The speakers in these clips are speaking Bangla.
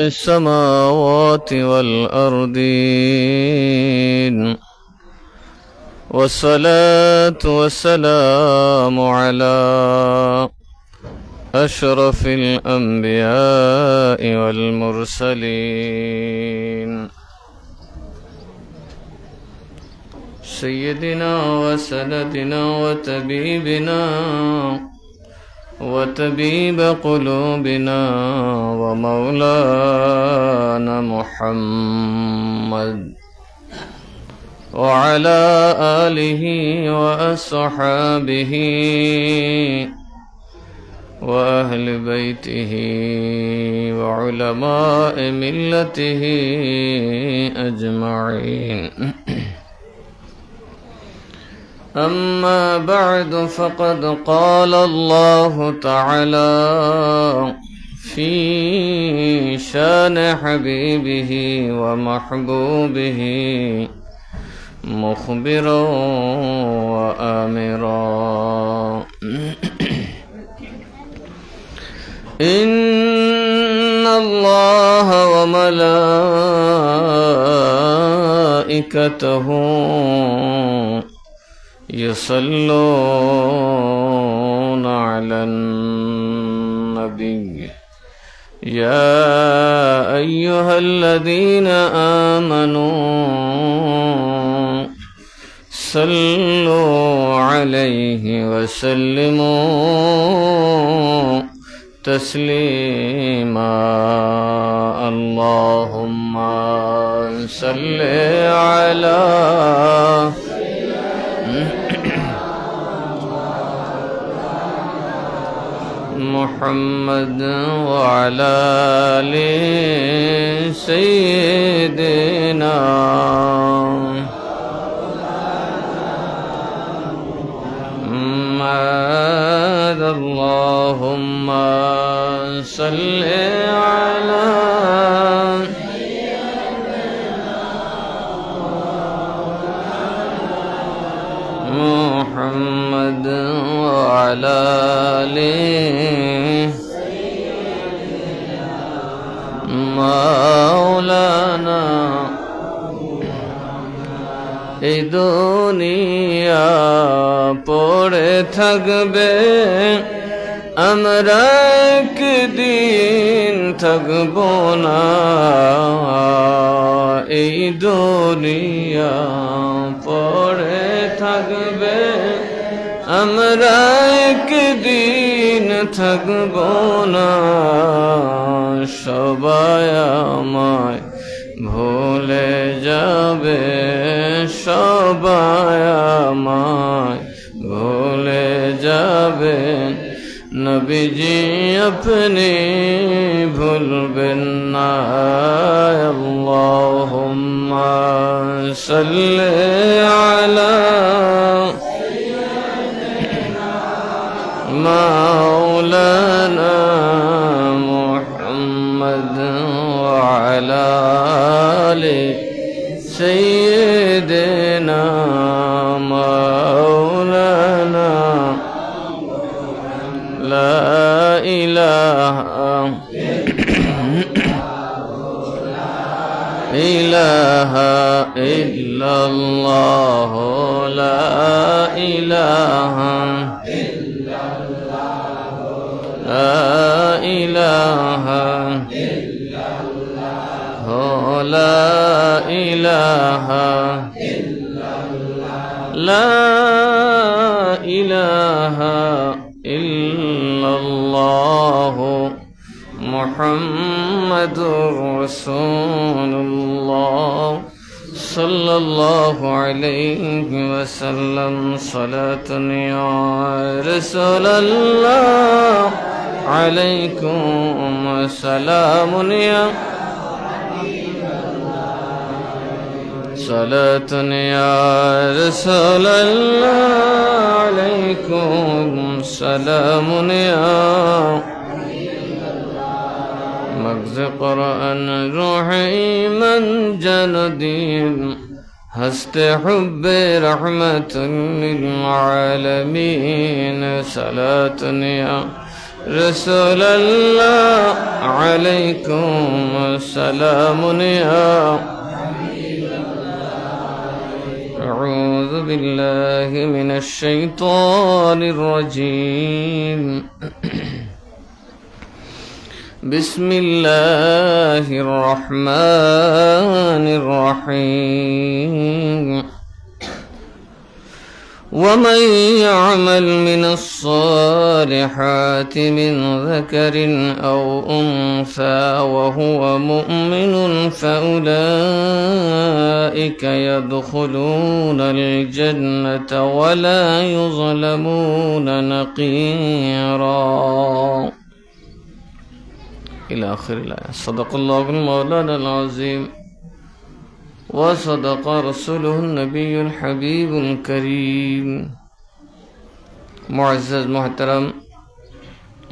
السماوات والأرضين والصلاة والسلام على أشرف الأنبياء والمرسلين سيدنا وسندنا وطبيب قلوبنا ومولانا محمد وعلى آله وأصحابه وأهل بيته وعلماء ملته أجمعين. أما بعد فقد قال الله تعالى في شان حبيبه ومحبوبه مخبرا وآمرا إن الله وملائكته يصلون على النبي يا أيها الذين آمنوا صلوا عليه وسلموا تسليما اللهم صل على محمد وعلى آل سيدنا محمد اللهم صل على محمد وعلى آل مولانا এই দুনিয়া পড়ে থাকবে আমরা একদিন থাকবো না এই দুনিয়া পড়ে থাকবে আমরা একদিন থাকবো না সবাই আমায় ভুলে যাবে সবাই আমায় ভুলে যাবে নবীজি আপনি ভুলবেন না আল্লাহুম্মা সাল্লি আলা مولانا محمد وعلى آل سيدنا مولانا لا إله إلا الله لا إله لا إله إلا الله لا إله إلا الله لا إله إلا الله محمد رسول الله صلى الله عليه وسلم صلاة يا رسول الله عليكم سلام يا صلاة يا رسول الله عليكم سلام يا مغز قرآن روحي من جنديم هست حب رحمة للعالمين صلاة يا رسول الله عليكم السلام يا أعوذ بالله من الشيطان الرجيم بسم الله الرحمن الرحيم ومن يعمل من الصالحات من ذكر أو أنثى وهو مؤمن فأولئك يدخلون الجنة ولا يظلمون نقيرا إلى آخر الآية. صدق الله المولانا العظيم وصدق رسوله النبي الحبيب الكريم. معزز محترم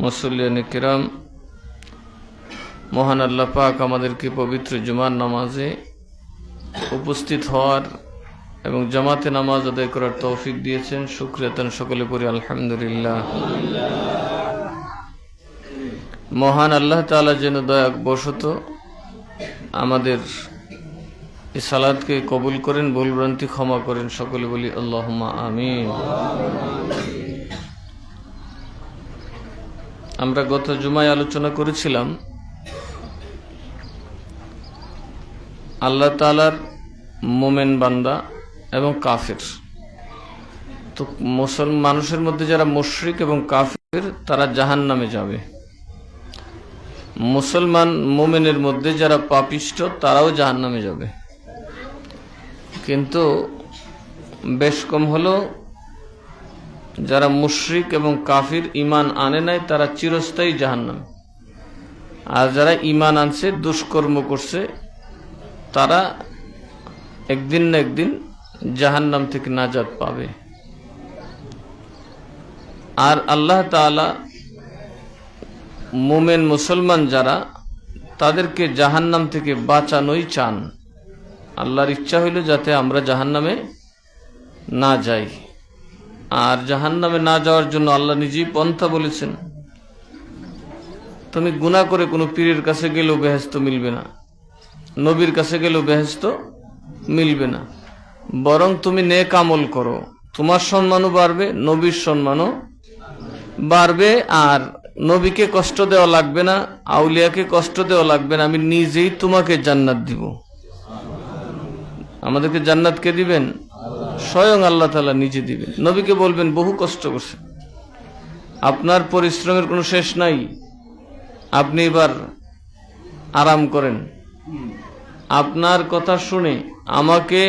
মুসল্লিয়ান কিরাম, মহান আল্লাহ পাক আমাদেরকে পবিত্র জুমার নামাজে উপস্থিত হওয়ার এবং জামাতে নামাজ আদায় করার তৌফিক দিয়েছেন। শুকরিয়া তান সকলে পড়ি আলহামদুলিল্লাহ। মহান আল্লাহ তাআলা যেন দয়াবশত আমাদের এই সালাতকে কবুল করেন, ভুলভ্রান্তি ক্ষমা করেন, সকলে বলি আল্লাহুম্মা আমিন। আমরা গত জুমায় আলোচনা করেছিলাম আল্লাহ তাআলার মোমেন বান্দা এবং কাফের। তো মুসলমান মানুষের মধ্যে যারা মুশরিক এবং কাফের তারা জাহান্নামে যাবে। মুসলমান মোমেনের মধ্যে যারা পাপিষ্ঠ তারাও জাহান্নামে যাবে। কিন্তু বেশ কম হলো যারা মুশরিক এবং কাফির ঈমান আনে নাই তারা চিরস্থায়ী জাহান্নামে, আর যারা ঈমান আনছে দুষ্কর্ম করছে তারা একদিন না একদিন জাহান্নাম থেকে নাজাত পাবে। আর আল্লাহ তাআলা মুমিন মুসলমান যারা তাদেরকে জাহান্নাম থেকে বাঁচানোই চান। আল্লাহর ইচ্ছা হইল যাতে আমরা জাহান্নামে না যাই, আর জাহান্নামে না যাওয়ার জন্য আল্লাহ নিজেই পন্থা বলেছেন। তুমি গুনাহ করে কোনো পীরের কাছে গেলেও বেহেশত মিলবে না, নবীর কাছে গেলেও বেহেশত মিলবে না, বরং তুমি নেক আমল করো, তোমার সম্মানও বাড়বে, নবীর সম্মানও বাড়বে, আর নবীকে কষ্ট দেওয়া লাগবে না, আউলিয়াকে কষ্ট দেওয়া লাগবে না, আমি নিজেই তোমাকে জান্নাত দিব। আমাদেরকে জান্নাত কে দিবেন? স্বয়ং আল্লাহ তাআলা নিজে দিবেন। নবীকে বলবেন বহু কষ্ট করছে, আপনার পরিশ্রমের কোনো শেষ নাই, আপনি এবার আরাম করেন। আপনার কথা শুনে আমাকে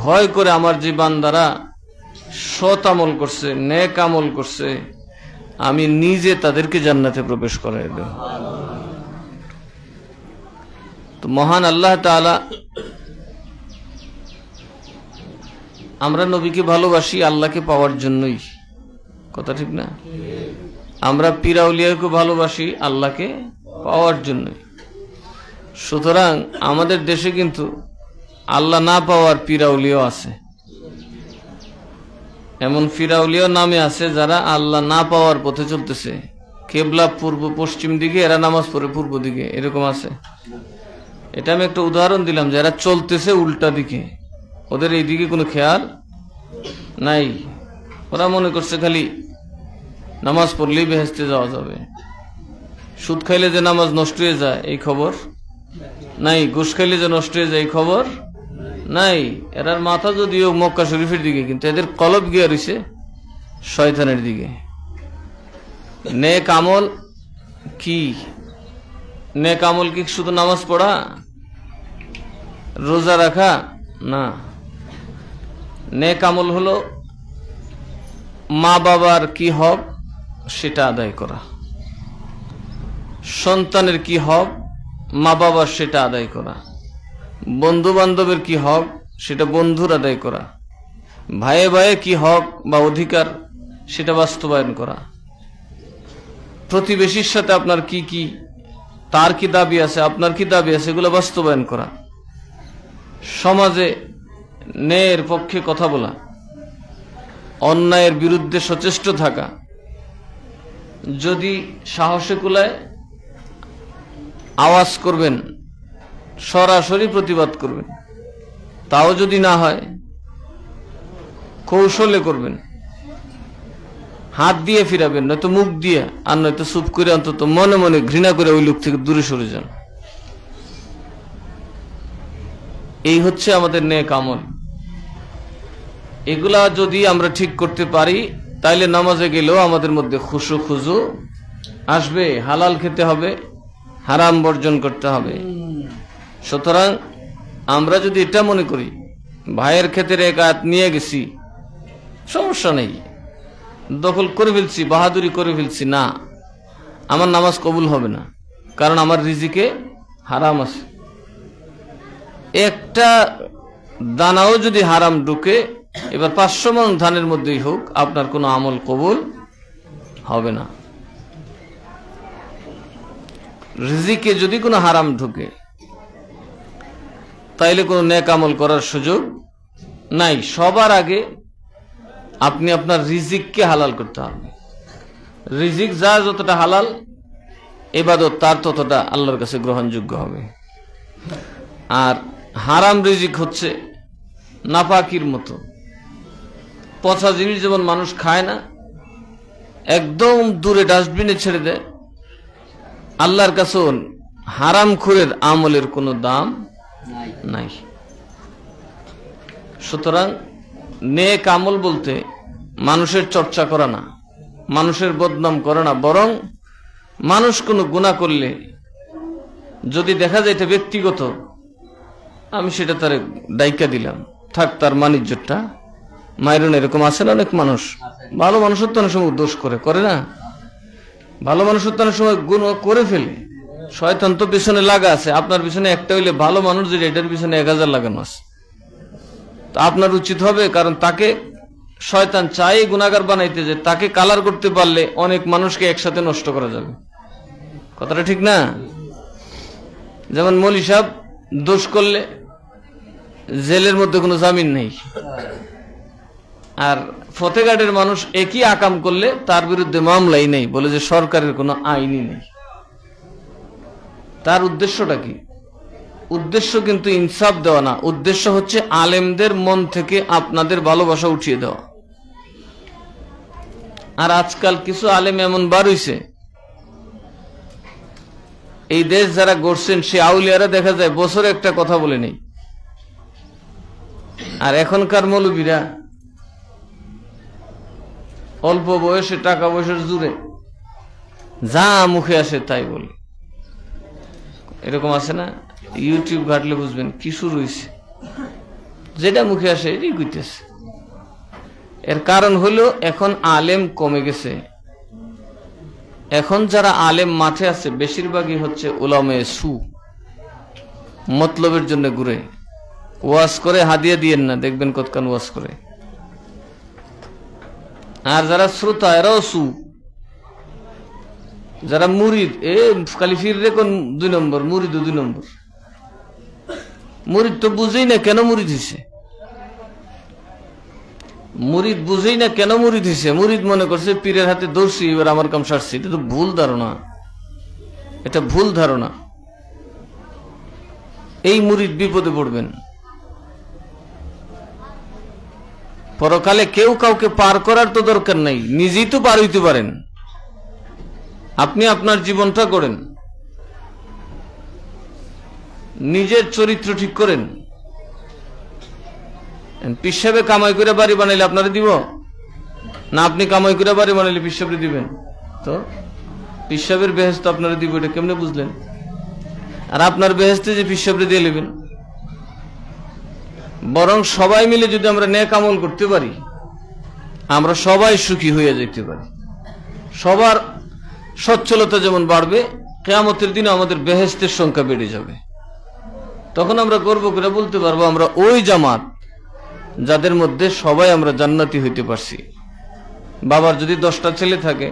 ভয় করে আমার যে বান্দারা সৎ আমল করছে, নেক আমল করছে, আমি নিজে তাদেরকে জান্নাতে প্রবেশ করাই দেব। তো মহান আল্লাহ তাআলা, আমরা নবীকে ভালোবাসি আল্লাহকে পাওয়ার জন্যই, কথা ঠিক না? আমরা পীর আউলিয়াকে ভালোবাসি আল্লাহকে পাওয়ার জন্যই। সুতরাং আমাদের দেশে কিন্তু আল্লাহ না পাওয়ার পীর আউলিয়া আছে, এমন পীর আউলিয়া নামে আছে যারা আল্লাহ না পাওয়ার পথে চলতেছে। কেবলা পূর্ব পশ্চিম দিকে, এরা নামাজ পড়ে পূর্ব দিকে, এরকম আছে। এটা আমি একটা উদাহরণ দিলাম, যারা চলতেছে উল্টা দিকে, ওদের এই দিকে কোনো খেয়াল নাই। ওরা মনে করছে খালি নামাজ পড়লেই বেহেশতে যাওয়া যাবে। সুদ খাইলে যে নামাজ নষ্ট হয়ে যায় এই খবর নাই, ঘুষ খাইলে যে নষ্ট হয়ে যায় এই খবর নাই। এরার মাথা যদিও মক্কা শরীফের দিকে, কিন্তু এদের কলব গিয়া রইছে শয়তানের দিকে। নেক আমল কি? নেক আমল কি শুধু নামাজ পড়া, রোজা রাখা? না, নেক আমল হলো মা বাবার কি হক সেটা আদায় করা, সন্তানের কি হক মা বাবার সেটা আদায় করা, বন্ধু বান্ধবের কি হক সেটা বন্ধুর আদায় করা, ভাইয়ে ভাইয়ে কি হক বা অধিকার সেটা বাস্তবায়ন করা, প্রতিবেশীর সাথে আপনার কি কি, তার কি দাবি আছে আপনার কি দাবি আছে, এগুলো বাস্তবায়ন করা, সমাজে ন্যায়ের পক্ষে কথা বলা, অন্যায়ের বিরুদ্ধে সচেষ্ট থাকা, যদি সাহসে কুলায় আওয়াজ করবেন, সরাসরি প্রতিবাদ করবেন। তাও যদি না হয় কৌশলে করবেন, হাত দিয়ে ফিরাবেন, নয়তো মুখ দিয়ে, আর নয়তো চুপ করে অন্তত মনে মনে ঘৃণা করে ওই লোক থেকে দূরে সরে যান। এই হচ্ছে আমাদের নেক আমল। এগুলা যদি আমরা ঠিক করতে পারি তাইলে নামাজে গেলেও আমাদের মধ্যে খুশু খুজু আসবে। হালাল খেতে হবে, হারাম বর্জন করতে হবে। সুতরাং আমরা যদি এটা মনে করি ভাইয়ের ক্ষেতের এক আয়াত নিয়ে গেছি, সমস্যা নেই, দখল করে ফেলছি, বাহাদুরি করে ফেলছি, না, আমার নামাজ কবুল হবে না, কারণ আমার রিজিকে হারাম আছে। একটা দানাও যদি হারাম ঢুকে, এবার 500 মণ ধানের মধ্যেই হোক, আপনার কোনো আমল কবুল হবে না। রিজিকে যদি কোনো হারাম ঢুকে তাইলে কোনো নেক আমল করার সুযোগ নাই। সবার আগে আপনি আপনার রিজিককে হালাল করতে হবে। রিজিক যার যতটা হালাল, ইবাদত তার ততটা আল্লাহর কাছে গ্রহণযোগ্য হবে। আর হারাম রিজিক হচ্ছে নাপাকির মতো, পচা জিনিস যেমন মানুষ খায় না, একদম দূরে ডাস্টবিনে ছেড়ে দেয়, আল্লাহর কাছেও হারাম খুরের আমলের কোনো দাম নাই। সুতরাং নেক আমল বলতে মানুষের চর্চা করা না, মানুষের বদনাম করা না, বরং মানুষ কোনো গুনাহ করলে যদি দেখা যায় এটা ব্যক্তিগত, আমি সেটা তার দায়িকা দিলাম, থাক, তার মানিজ্যটা মাইরন। এরকম আছে না অনেক মানুষ, ভালো মানুষের তো অনেক সময় দোষ করে না, ভালো মানুষের তো অনেক সময় গুণ করে ফেলে। শয়তান তো পিছনে লাগা আছে, আপনার পিছনে একটা হইলে ভালো মানুষ যদি এটার পিছনে 1000 লাগানো আছে। তা আপনার উচিত হবে, কারণ তাকে শয়তান চাই গুনাহগার বানাইতে, যে তাকে কালার করতে পারলে অনেক মানুষকে একসাথে নষ্ট করা যাবে। কথাটা ঠিক না? যেমন মৌলী সাহেব দোষ করলে জেলের মধ্যে কোনো জামিন নেই, আর ফতেঘাটের মানুষ একই আকাম করলে তার বিরুদ্ধে মামলাই নেই, বলে যে সরকারের কোনো আইনই নেই। তার উদ্দেশ্যটা কি? উদ্দেশ্য কিন্তু ইনসাফ দেওয়া না, উদ্দেশ্য হচ্ছে আলেমদের মন থেকে আপনাদের ভালোবাসা উঠিয়ে দেওয়া। আর আজকাল কিছু আলেম এমন বার হইছে, এই দেশ যারা গড়ছেন সে আউলিয়ারা দেখা যায় বছরে একটা কথা বলে নেই। আর এখনকার মৌলবীরা অল্প বয়সে টাকা পয়সার জুড়ে যা মুখে আসে তাই বলে। এরকম আছে না? ইউটিউব ঘাটলে বুঝবেন কি শুরু হয়েছে, যেটা মুখে আসে এটাই কইতেছে। এর কারণ হলো এখন আলেম কমে গেছে। এখন যারা আলেম মাঠে আছে বেশিরভাগই হচ্ছে উলামায়ে সু, মতলবের জন্য ঘুরে ওয়াজ করে। হাদিয়া দিয়েন না, দেখবেন কতক্ষণ ওয়াজ করে। আর যারা শ্রোতা এরাও সু, যারা মুরিদ, খালি ফির রে কোন 2 নম্বর, মুরিদ 2 নম্বর। মুরিদ তো বুঝেই না কেন মুরিদ হয়েছে, মুরিদ বুঝেই না কেন মুরিদ হয়েছে। মুরিদ মনে করছে পীরের হাতে দৌড়ছি, এবার আমার কাম সারছি। এটা তো ভুল ধারণা, এটা ভুল ধারণা। এই মুরিদ বিপদে পড়বেন। পরকালে কেউ কাউকে পার করার তো দরকার নাই, নিজেই তো পার হইতে পারেন। আপনি আপনার জীবনটা করেন, নিজের চরিত্র ঠিক করেন। পিসাবে কামাই করে বাড়ি বানাইলে আপনারা দিব না? আপনি কামাই করে বাড়ি বানাইলে পিসাবে দিবেন? তো পিসাবের বেহেস্ত আপনারা দিব, এটা কেমনে বুঝলেন? আর আপনার বেহেস্তে যে পিসাবে দিয়ে নেবেন। বরং সবাই মিলে যদি আমরা নেক আমল করতে পারি, আমরা সবাই সুখী হয়ে যেতে পারি। সবার সচ্ছলতা যেমন বাড়বে, কিয়ামতের দিনে আমাদের বেহেস্তের সংখ্যা বেড়ে যাবে। তখন আমরা গর্ব করে বলতে পারবো আমরা ওই জামাত যাদের মধ্যে সবাই আমরা জান্নাতি হইতে পারছি। বাবার যদি 10টা ছেলে থাকে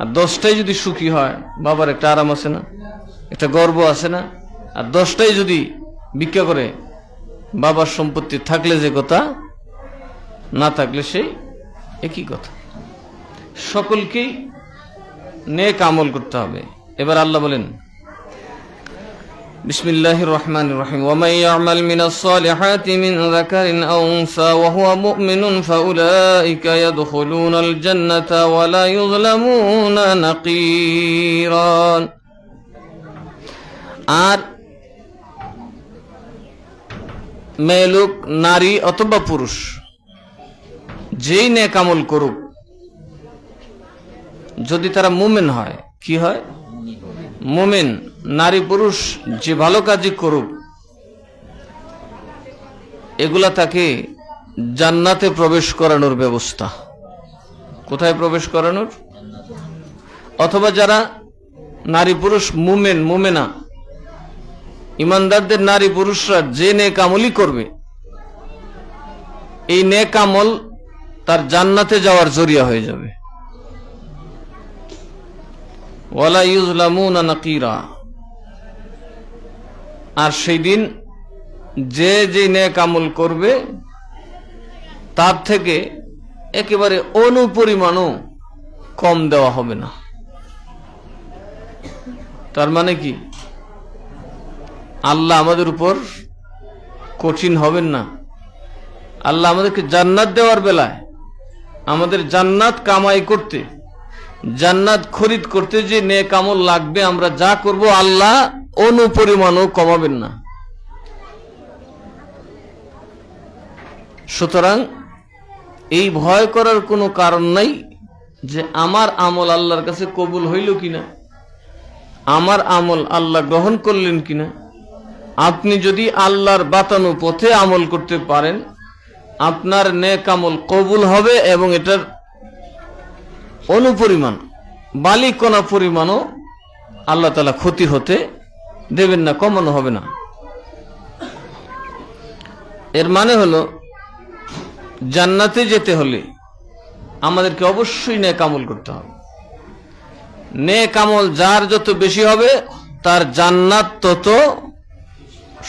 আর 10টাই যদি সুখী হয়, বাবার একটা আরাম আছে না, একটা গর্ব আছে না? আর 10টাই যদি ভিক্ষা করে, বাবার সম্পত্তি থাকলে যে কথা, না থাকলে সেই একই কথা। সকলকেই নেক আমল করতে হবে। এবার আল্লাহ বলেন বিসমিল্লাহির রহমানির রহিম ওয়া মান ইয়ামাল মিনাস সালিহাতি মিন যাকারিন আও উনসা ওয়া হুয়া মুমিনুন ফাউলাইকা ইয়াদখুলুনাল জান্নাতা ওয়া লা ইউযলামুনা নাকীরান। আর মেয়ে লোক, নারী অথবা পুরুষ যেই নেক আমল করুক, যদি তারা মুমিন হয়, কি হয়? মুমিন, নারী পুরুষ যে ভালো কাজই করুক, এগুলা তাকে জান্নাতে প্রবেশ করানোর ব্যবস্থা। কোথায় প্রবেশ করানোর? অথবা যারা নারী পুরুষ মুমিন, মুমিনা, ইমানদারদের নারী পুরুষরা যে নেক আমলই করবে, এই নেক আমল তার জান্নাতে যাওয়ার জরিয়া হয়ে যাবে। ওয়ালা ইউযলামুনা নাকীরা। আর সেই দিন যে যে নেক আমল করবে তার থেকে একেবারে অনুপরিমাণও কম দেওয়া হবে না। তার মানে কি? আল্লাহ আমাদের উপর কঠিন হবেন না। আল্লাহ আমাদেরকে জান্নাত দেওয়ার বেলায়, আমাদের জান্নাত কামাই করতে, জান্নাত খরিদ করতে যে নেক আমল লাগবে, আমরা যা করব আল্লাহ অনুপরিমাণও কমাবেন না। সুতরাং এই ভয় করার কোনো কারণ নাই যে আমার আমল আল্লাহর কাছে কবুল হইল কিনা, আমার আমল আল্লাহ গ্রহণ করলেন কিনা। আপনি যদি আল্লাহর বাতানো পথে আমল করতে পারেন, আপনার নেক আমল কবুল হবে এবং এটার অনুপরিমাণ, বালিকণা পরিমাণও আল্লাহ তাআলা ক্ষতি হতে দেবেন না, কমানো হবে না। এর মানে হলো জান্নাতে যেতে হলে আমাদেরকে অবশ্যই নেক আমল করতে হবে। নেক আমল যার যত বেশি হবে তার জান্নাত তত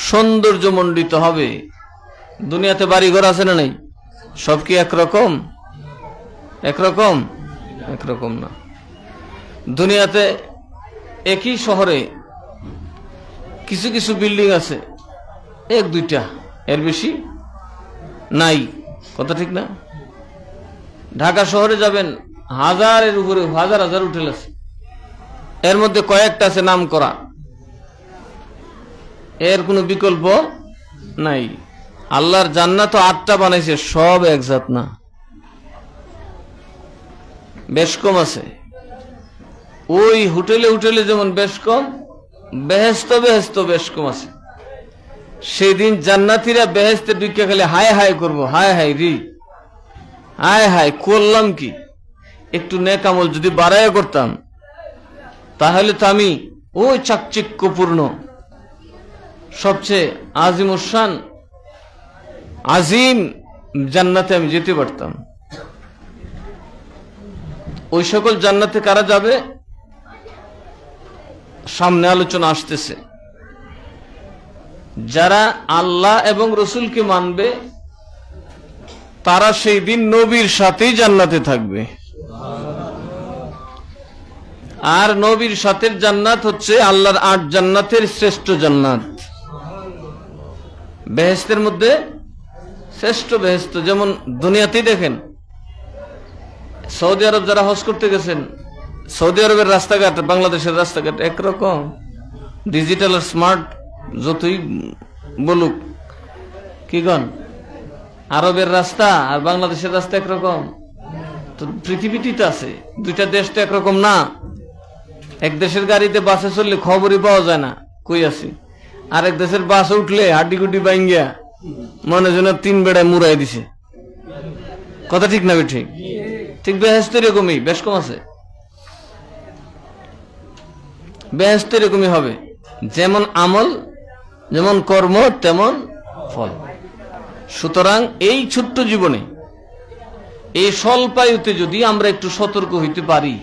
সৌন্দর্যমণ্ডিত হবে। দুনিয়াতে বাড়িঘর আছে না নাই? সব কি একরকম? একরকম? একরকম না। দুনিয়াতে একই শহরে কিছু কিছু বিল্ডিং আছে, এক দুইটা, এর বেশি নাই। কথা ঠিক না? ঢাকা শহরে যাবেন, হাজারের উপরে, হাজার হাজার হোটেল আছে, এর মধ্যে কয়েকটা আছে নাম করা, এর কোনো বিকল্প নাই। আল্লাহর জান্নাত 8টা বানাইছে, সব একজাত না, বেশ কম আছে। ওই হোটেলে হোটেলে যেমন বেশ কম, বেহেশত বেহেশত বেশ কম আছে। সেদিন জান্নাতীরা বেহেশতে ঢুকে খালি হায় হায় করবো, হায় হায় রি, হায় হায় করলাম কি। একটু নেক আমল যদি বাড়াইয়া করতাম তাহলে তো আমি ওই চাকচিক্যপূর্ণ সবচেয়ে আজিমুসান আজিম জান্নাতে আমি যেতে পারতাম। ওই সকল জান্নাতে কারা যাবে সামনে আলোচনা আসতেছে। যারা আল্লাহ এবং রসুলকে মানবে তারা সেই দিন নবীর সাথেই জান্নাতে থাকবে। আর নবীর সাথে জান্নাত হচ্ছে আল্লাহর 8 জান্নাতের শ্রেষ্ঠ জান্নাত, বেহেশতের মধ্যে শ্রেষ্ঠ বেহেশত। যেমন দুনিয়াতেই দেখেন, সৌদি আরব যারা হজ করতে গেছেন, সৌদি আরবের রাস্তাঘাট বাংলাদেশের রাস্তাঘাট একরকম, ডিজিটাল আর স্মার্ট যতই বলুক, কি গণ, আরবের রাস্তা আর বাংলাদেশের রাস্তা একরকম? তো পৃথিবীতে তো আছে, দুইটা দেশ তো একরকম না। এক দেশের গাড়িতে বাসে চললে খবরই পাওয়া যায় না কই আছি, আরেক দেশের বাসে উঠলে হাড্ডিগুড্ডি বাইঙ্গিয়া মনে যেন 3 বেড়ায় মুড়াই দিছে। কথা ঠিক না? ঠিক ঠিক। বেহেশত এরকমই, বেশ কম আছে। বেহেশত এরকমই হবে, যেমন আমল, যেমন কর্ম তেমন ফল। সুতরাং এই ছোট্ট জীবনে, এই স্বল্পায়ুতে যদি আমরা একটু সতর্ক হইতে পারি,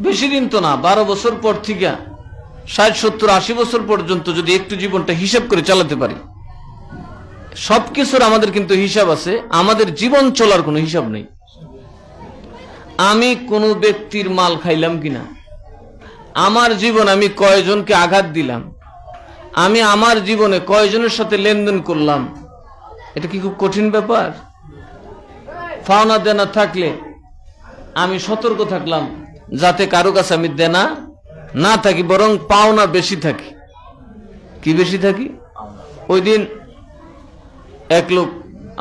বেশি দিন তো না, 12 বছর পর থেকে 60, 70, 80 বছর পর্যন্ত যদি একটু জীবনটা হিসাব করে চালাতে পারি, সবকিছুর আমাদের কিন্তু হিসাব আছে, আমাদের জীবন চলার কোনো হিসাব নেই। আমি কোনো ব্যক্তির মাল খাইলাম কিনা, আমার জীবন আমি কয়জনকে আঘাত দিলাম, আমি আমার জীবনে কয়জনের সাথে লেনদেন করলাম, এটা কি খুব কঠিন ব্যাপার? পাওনা দেনা থাকলে আমি সতর্ক থাকলাম যাতে কারো কাছে আমি দেনা না থাকি, বরং পাওনা বেশি থাকি। কি বেশি থাকি? ওই দিন এক লোক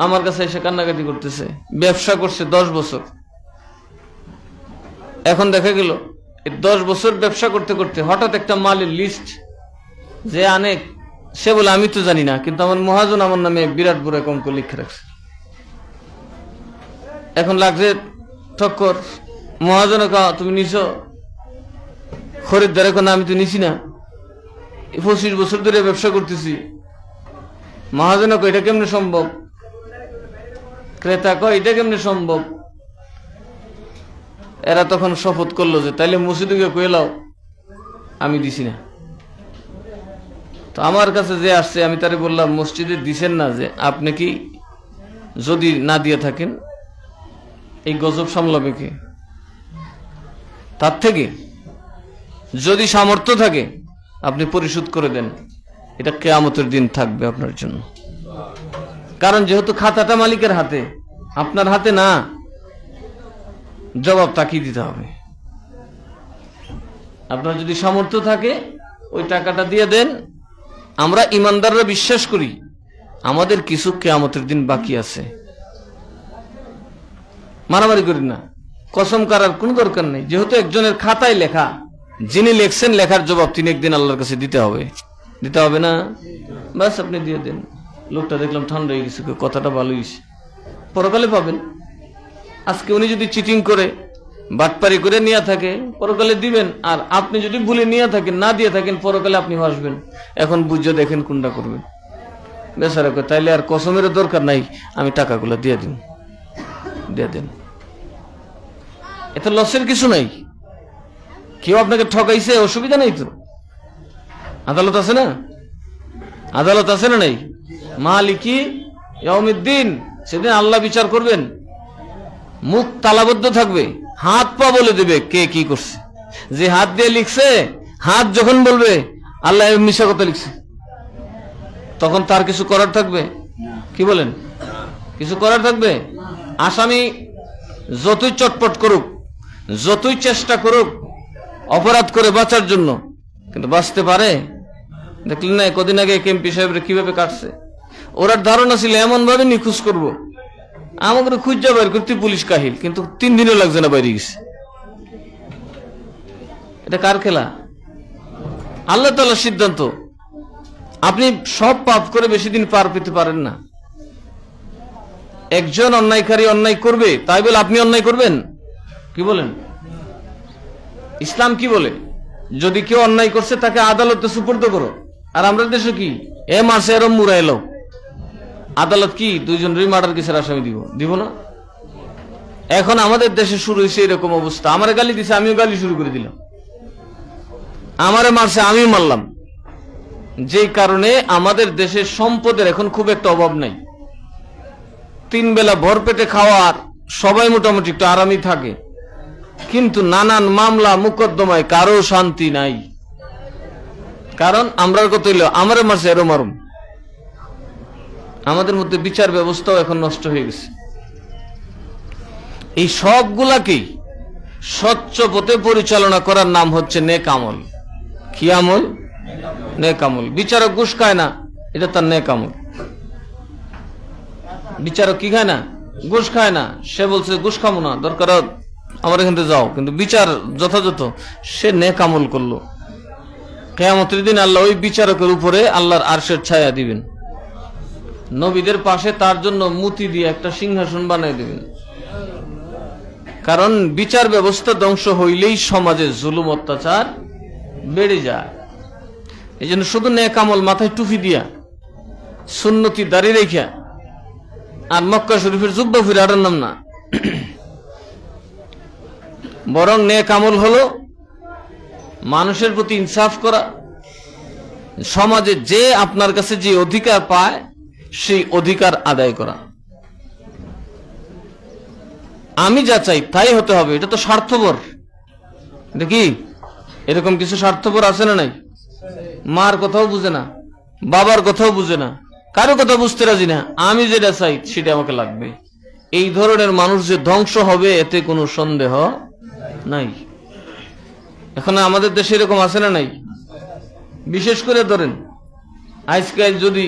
আমার কাছে এসে কান্নাকাটি করতেছে, ব্যবসা করছে 10 বছর। এখন দেখা গেল 10 বছর ব্যবসা করতে করতে হঠাৎ একটা মালের লিস্ট যে আনে, সে বলে আমি তো জানি না, কিন্তু আমার মহাজন আমার নামে বিরাট বড় এক অঙ্ক লিখে রাখছে। এখন লাগছে ঠক্কর, মহাজন তুমি নিছো, খরিদ্দার এখন আমি তো নিছি না, 25 বছর ধরে ব্যবসা করতেছি। মহাজন এটা কেমনে সম্ভব? ক্রেতা কয় এটা কেমনে সম্ভব? এরা তখন শপথ করলো যে তাইলে মসজিদে কইলাও আমি দিছি না। তো আমার কাছে যে আসছে আমি তারে বললাম, মসজিদে দিছেন না যে আপনি কি যদি না দিয়ে থাকেন এই গজব সামলাবে কে? তার থেকে যদি সামর্থ্য থাকে আপনি পরিশোধ করে দেন, এটা কিয়ামতের দিন থাকবে আপনার জন্য। কারণ যেহেতু খাতাটা মালিকের হাতে, আপনার হাতে না, জবাব তাকিয়ে দিতে হবে। আপনার যদি সামর্থ্য থাকে ওই টাকাটা দিয়ে দেন। আমরা ইমানদাররা বিশ্বাস করি আমাদের কিছু কিয়ামতের দিন বাকি আছে। মারামারি করি না, কসম করার কোনো দরকার নেই। যেহেতু একজনের খাতায় লেখা, যিনি লেখছেন লেখার জবাব তিনি একদিন আল্লাহর কাছে দিতে হবে। দিতে হবে না? বাস আপনি দিয়ে দেন। লোকটা দেখলাম ঠান্ডা হয়ে গেছে, কথাটা ভালো হয়েছে, পরকালে পাবেন। আজকে উনি যদি চিটিং করে বাটপারি করে নিয়ে থাকে পরকালে দিবেন, আর আপনি যদি ভুলে নিয়ে থাকেন, না দিয়ে থাকেন, পরকালে আপনি হাসবেন। এখন বুঝে দেখেন কোনটা করবেন। বেচারা কয় তাইলে আর কসমের দরকার নাই, আমি টাকাগুলো দিয়ে দিন, দিয়ে দেন, এতে লসের কিছু নাই। কেউ আপনাকে ঠকাইছে, অসুবিধা নেই তো। আদালত আছে না? আদালত আছে না? নাই। মালিকি ইয়াউমিদ্দিন, সেদিন আল্লাহ বিচার করবেন। মুখ তালাবদ্ধ থাকবে, হাত পা বলে দেবে কে কি করছে। যে হাত দিয়ে লিখছে, হাত যখন বলবে আল্লাহ মিশা কথা লিখছে, তখন তার কিছু করার থাকবে? কি বলেন? কিছু করার থাকবে? আসামি যতই চটপট করুক, যতই চেষ্টা করুক অপরাধ করে বাঁচার জন্য, কিন্তু বাঁচতে পারে? দেখলেন না কদিন আগে কেমপি সাহেবরা কিভাবে কাটছে। ওরা ধারণা ছিল এমন ভাবে নিখোঁজ করবো, আমাকে খুঁজা বাইর করতে পুলিশ কাহিল, কিন্তু 3 দিনও লাগছে না, বাইরে গেছে। এটা কার খেলা? আল্লাহ তাআলার সিদ্ধান্ত। আপনি সব পাপ করে বেশি দিন পার পেতে পারেন না। একজন অন্যায়কারী অন্যায় করবে তাই বলে আপনি অন্যায় করবেন? কি বলেন? ইসলাম কি বলে? যদি কেউ অন্যায় করছে তাকে আদালতে সুপর্দ করো। আর আমরা দেশে কি, এ মাসে এরম মুরা এলো, আদালত কি 2 জনেরই মার্ডার কেসের আসামি দিব না? এখন আমাদের দেশে শুরু হয়েছে এরকম অবস্থা। আমারে গালি দিছে, আমিও গালি শুরু করে দিলাম। আমারে মারছে, আমিও মারলাম। যেই কারণে আমাদের দেশে সম্পদের এখন খুব একটা অভাব নাই। 3 বেলা ভরপেটে খাওয়ার সবাই মোটামুটি একটু আরামই থাকে, কিন্তু নানান মামলা মুকদ্দমায় কারো শান্তি নাই। কারণ আমরার কত হইল, আমারে মারছে এরও মারুম। আমাদের মধ্যে বিচার ব্যবস্থাও এখন নষ্ট হয়ে গেছে। এই সবগুলাকেই স্বচ্ছ পথে পরিচালনা করার নাম হচ্ছে নেক আমল। কি আমল? নেক আমল। বিচারক ঘুষ খায় না, এটা তার নেক আমল। বিচারক কি খায় না? ঘুষ খায় না। সে বলছে ঘুষ খাবো না, দরকার আমার এখান থেকে যাও, কিন্তু বিচার যথাযথ, সে নেক আমল করলো। কিয়ামতের দিন আল্লাহ ওই বিচারকের উপরে আল্লাহর আরশের ছায়া দিবেন। নবীদের পাশে তার জন্য মুতি দিয়ে একটা সিংহাসন বানাই দিবেন। কারণ বিচার ব্যবস্থা ধ্বংস হইলেই সমাজে জুলুম অত্যাচার বেড়ে যায়। এই জন্য শুধু নেক আমল মাথায় টুপি দিয়া, সুন্নতি দাড়ি রেখা আর মক্কা শরীফের জুব্বা ফিরে আটার নাম না, বরং নেক আমল হলো মানুষের প্রতি ইনসাফ করা। সমাজে যে আপনার কাছে যে অধিকার পায় সেই অধিকার আদায় করা। আমি যা চাই তাই হতে হবে, এটা তো স্বার্থপর। দেখি এরকম কিছু স্বার্থপর আছে না নাই? মার কথাও বুঝে না, বাবার কথাও বুঝে না, কারো কথা বুঝতে রাজি না, আমি যেটা চাই সেটা আমাকে লাগবে। এই ধরনের মানুষ যে ধ্বংস হবে এতে কোনো সন্দেহ নাই। এখন আমাদের দেশে এরকম আছে না নাই? বিশেষ করে ধরেন আজকাল যদি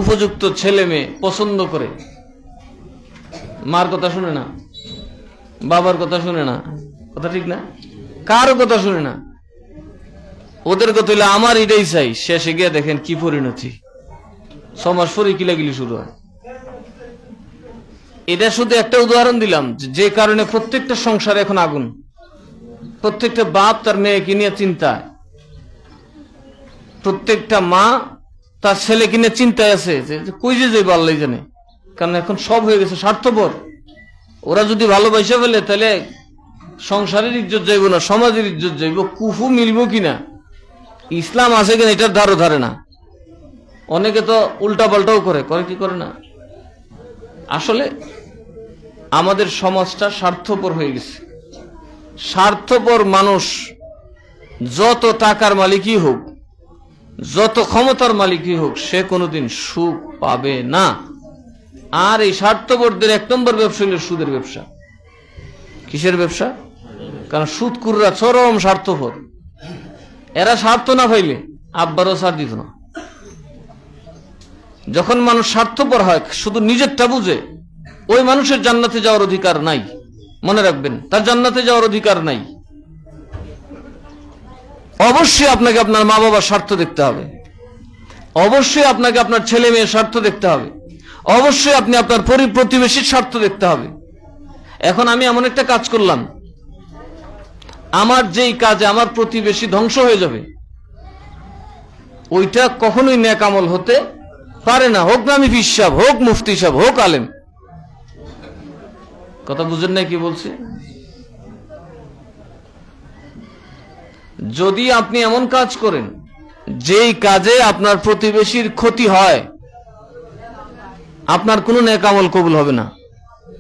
উপযুক্ত ছেলে মেয়ে পছন্দ করে, মার কথা শুনে না, বাবার কথা শুনে না, কথা ঠিক না, কারো কথা শুনে না, ওদের কথা হইলে আমার এটাই চাই, শেষে গিয়ে দেখেন কি পরিণতি, 6 মাস পরে কিলাকিলি শুরু হয়। এটা শুধু একটা উদাহরণ দিলাম যে কারণে প্রত্যেকটা সংসারে এখন আগুন, প্রত্যেকটা বাপ তার মেয়েকে নিয়ে চিন্তায়, প্রত্যেকটা মা তার ছেলেকে নিয়ে চিন্তায় আছে যে কই যে যাইব আল্লাহ জানে। কারণ এখন সব হয়ে গেছে স্বার্থপর। ওরা যদি ভালোবাসা ফেলে তাহলে সংসারের ইজ্জত যাইব না, সমাজের ইজ্জত যাইব, কুফু মিলব কিনা, ইসলাম আছে কিনা এটার ধারও ধারে না। অনেকে তো উল্টা পাল্টাও করে কি করে না। আসলে আমাদের সমাজটা স্বার্থপর হয়ে গেছে। স্বার্থপর মানুষ যত টাকার মালিকই হোক, যত ক্ষমতার মালিকই হোক, সে কোনোদিন সুখ পাবে না। আর এই স্বার্থপরদের 1 নম্বর ব্যবসা হল সুদের ব্যবসা। কিসের ব্যবসা? কারণ সুদকুররা চরম স্বার্থপর। এরা স্বার্থ না পাইলে আব্বারও ছাড় দিত না। যখন মানুষ স্বার্থপর হয়, শুধু নিজেরটা বুঝে, ওই মানুষের জান্নাতে যাওয়ার অধিকার নাই। মনে রাখবেন, তার জান্নাতে যাওয়ার অধিকার নাই। অবশ্যই আপনাকে আপনার মা বাবার স্বার্থ দেখতে হবে, অবশ্যই আপনাকে আপনার ছেলে মেয়ের স্বার্থ দেখতে হবে, অবশ্যই আপনি আপনার প্রতিবেশীর স্বার্থ দেখতে হবে। এখন আমি এমন একটা কাজ করলাম, আমার যেই কাজে আমার প্রতিবেশী ধ্বংস হয়ে যাবে, ওইটা কখনোই নেক আমল হতে পারে না। হোক না আমি পীর সাহেব, হোক মুফতি সাহেব, হোক আলেম। কথা বুঝেন না কি বলছি? যদি আপনি এমন কাজ করেন যেই কাজে আপনার প্রতিবেশীর ক্ষতি হয়, আপনার কোনো নেক আমল কবুল হবে না,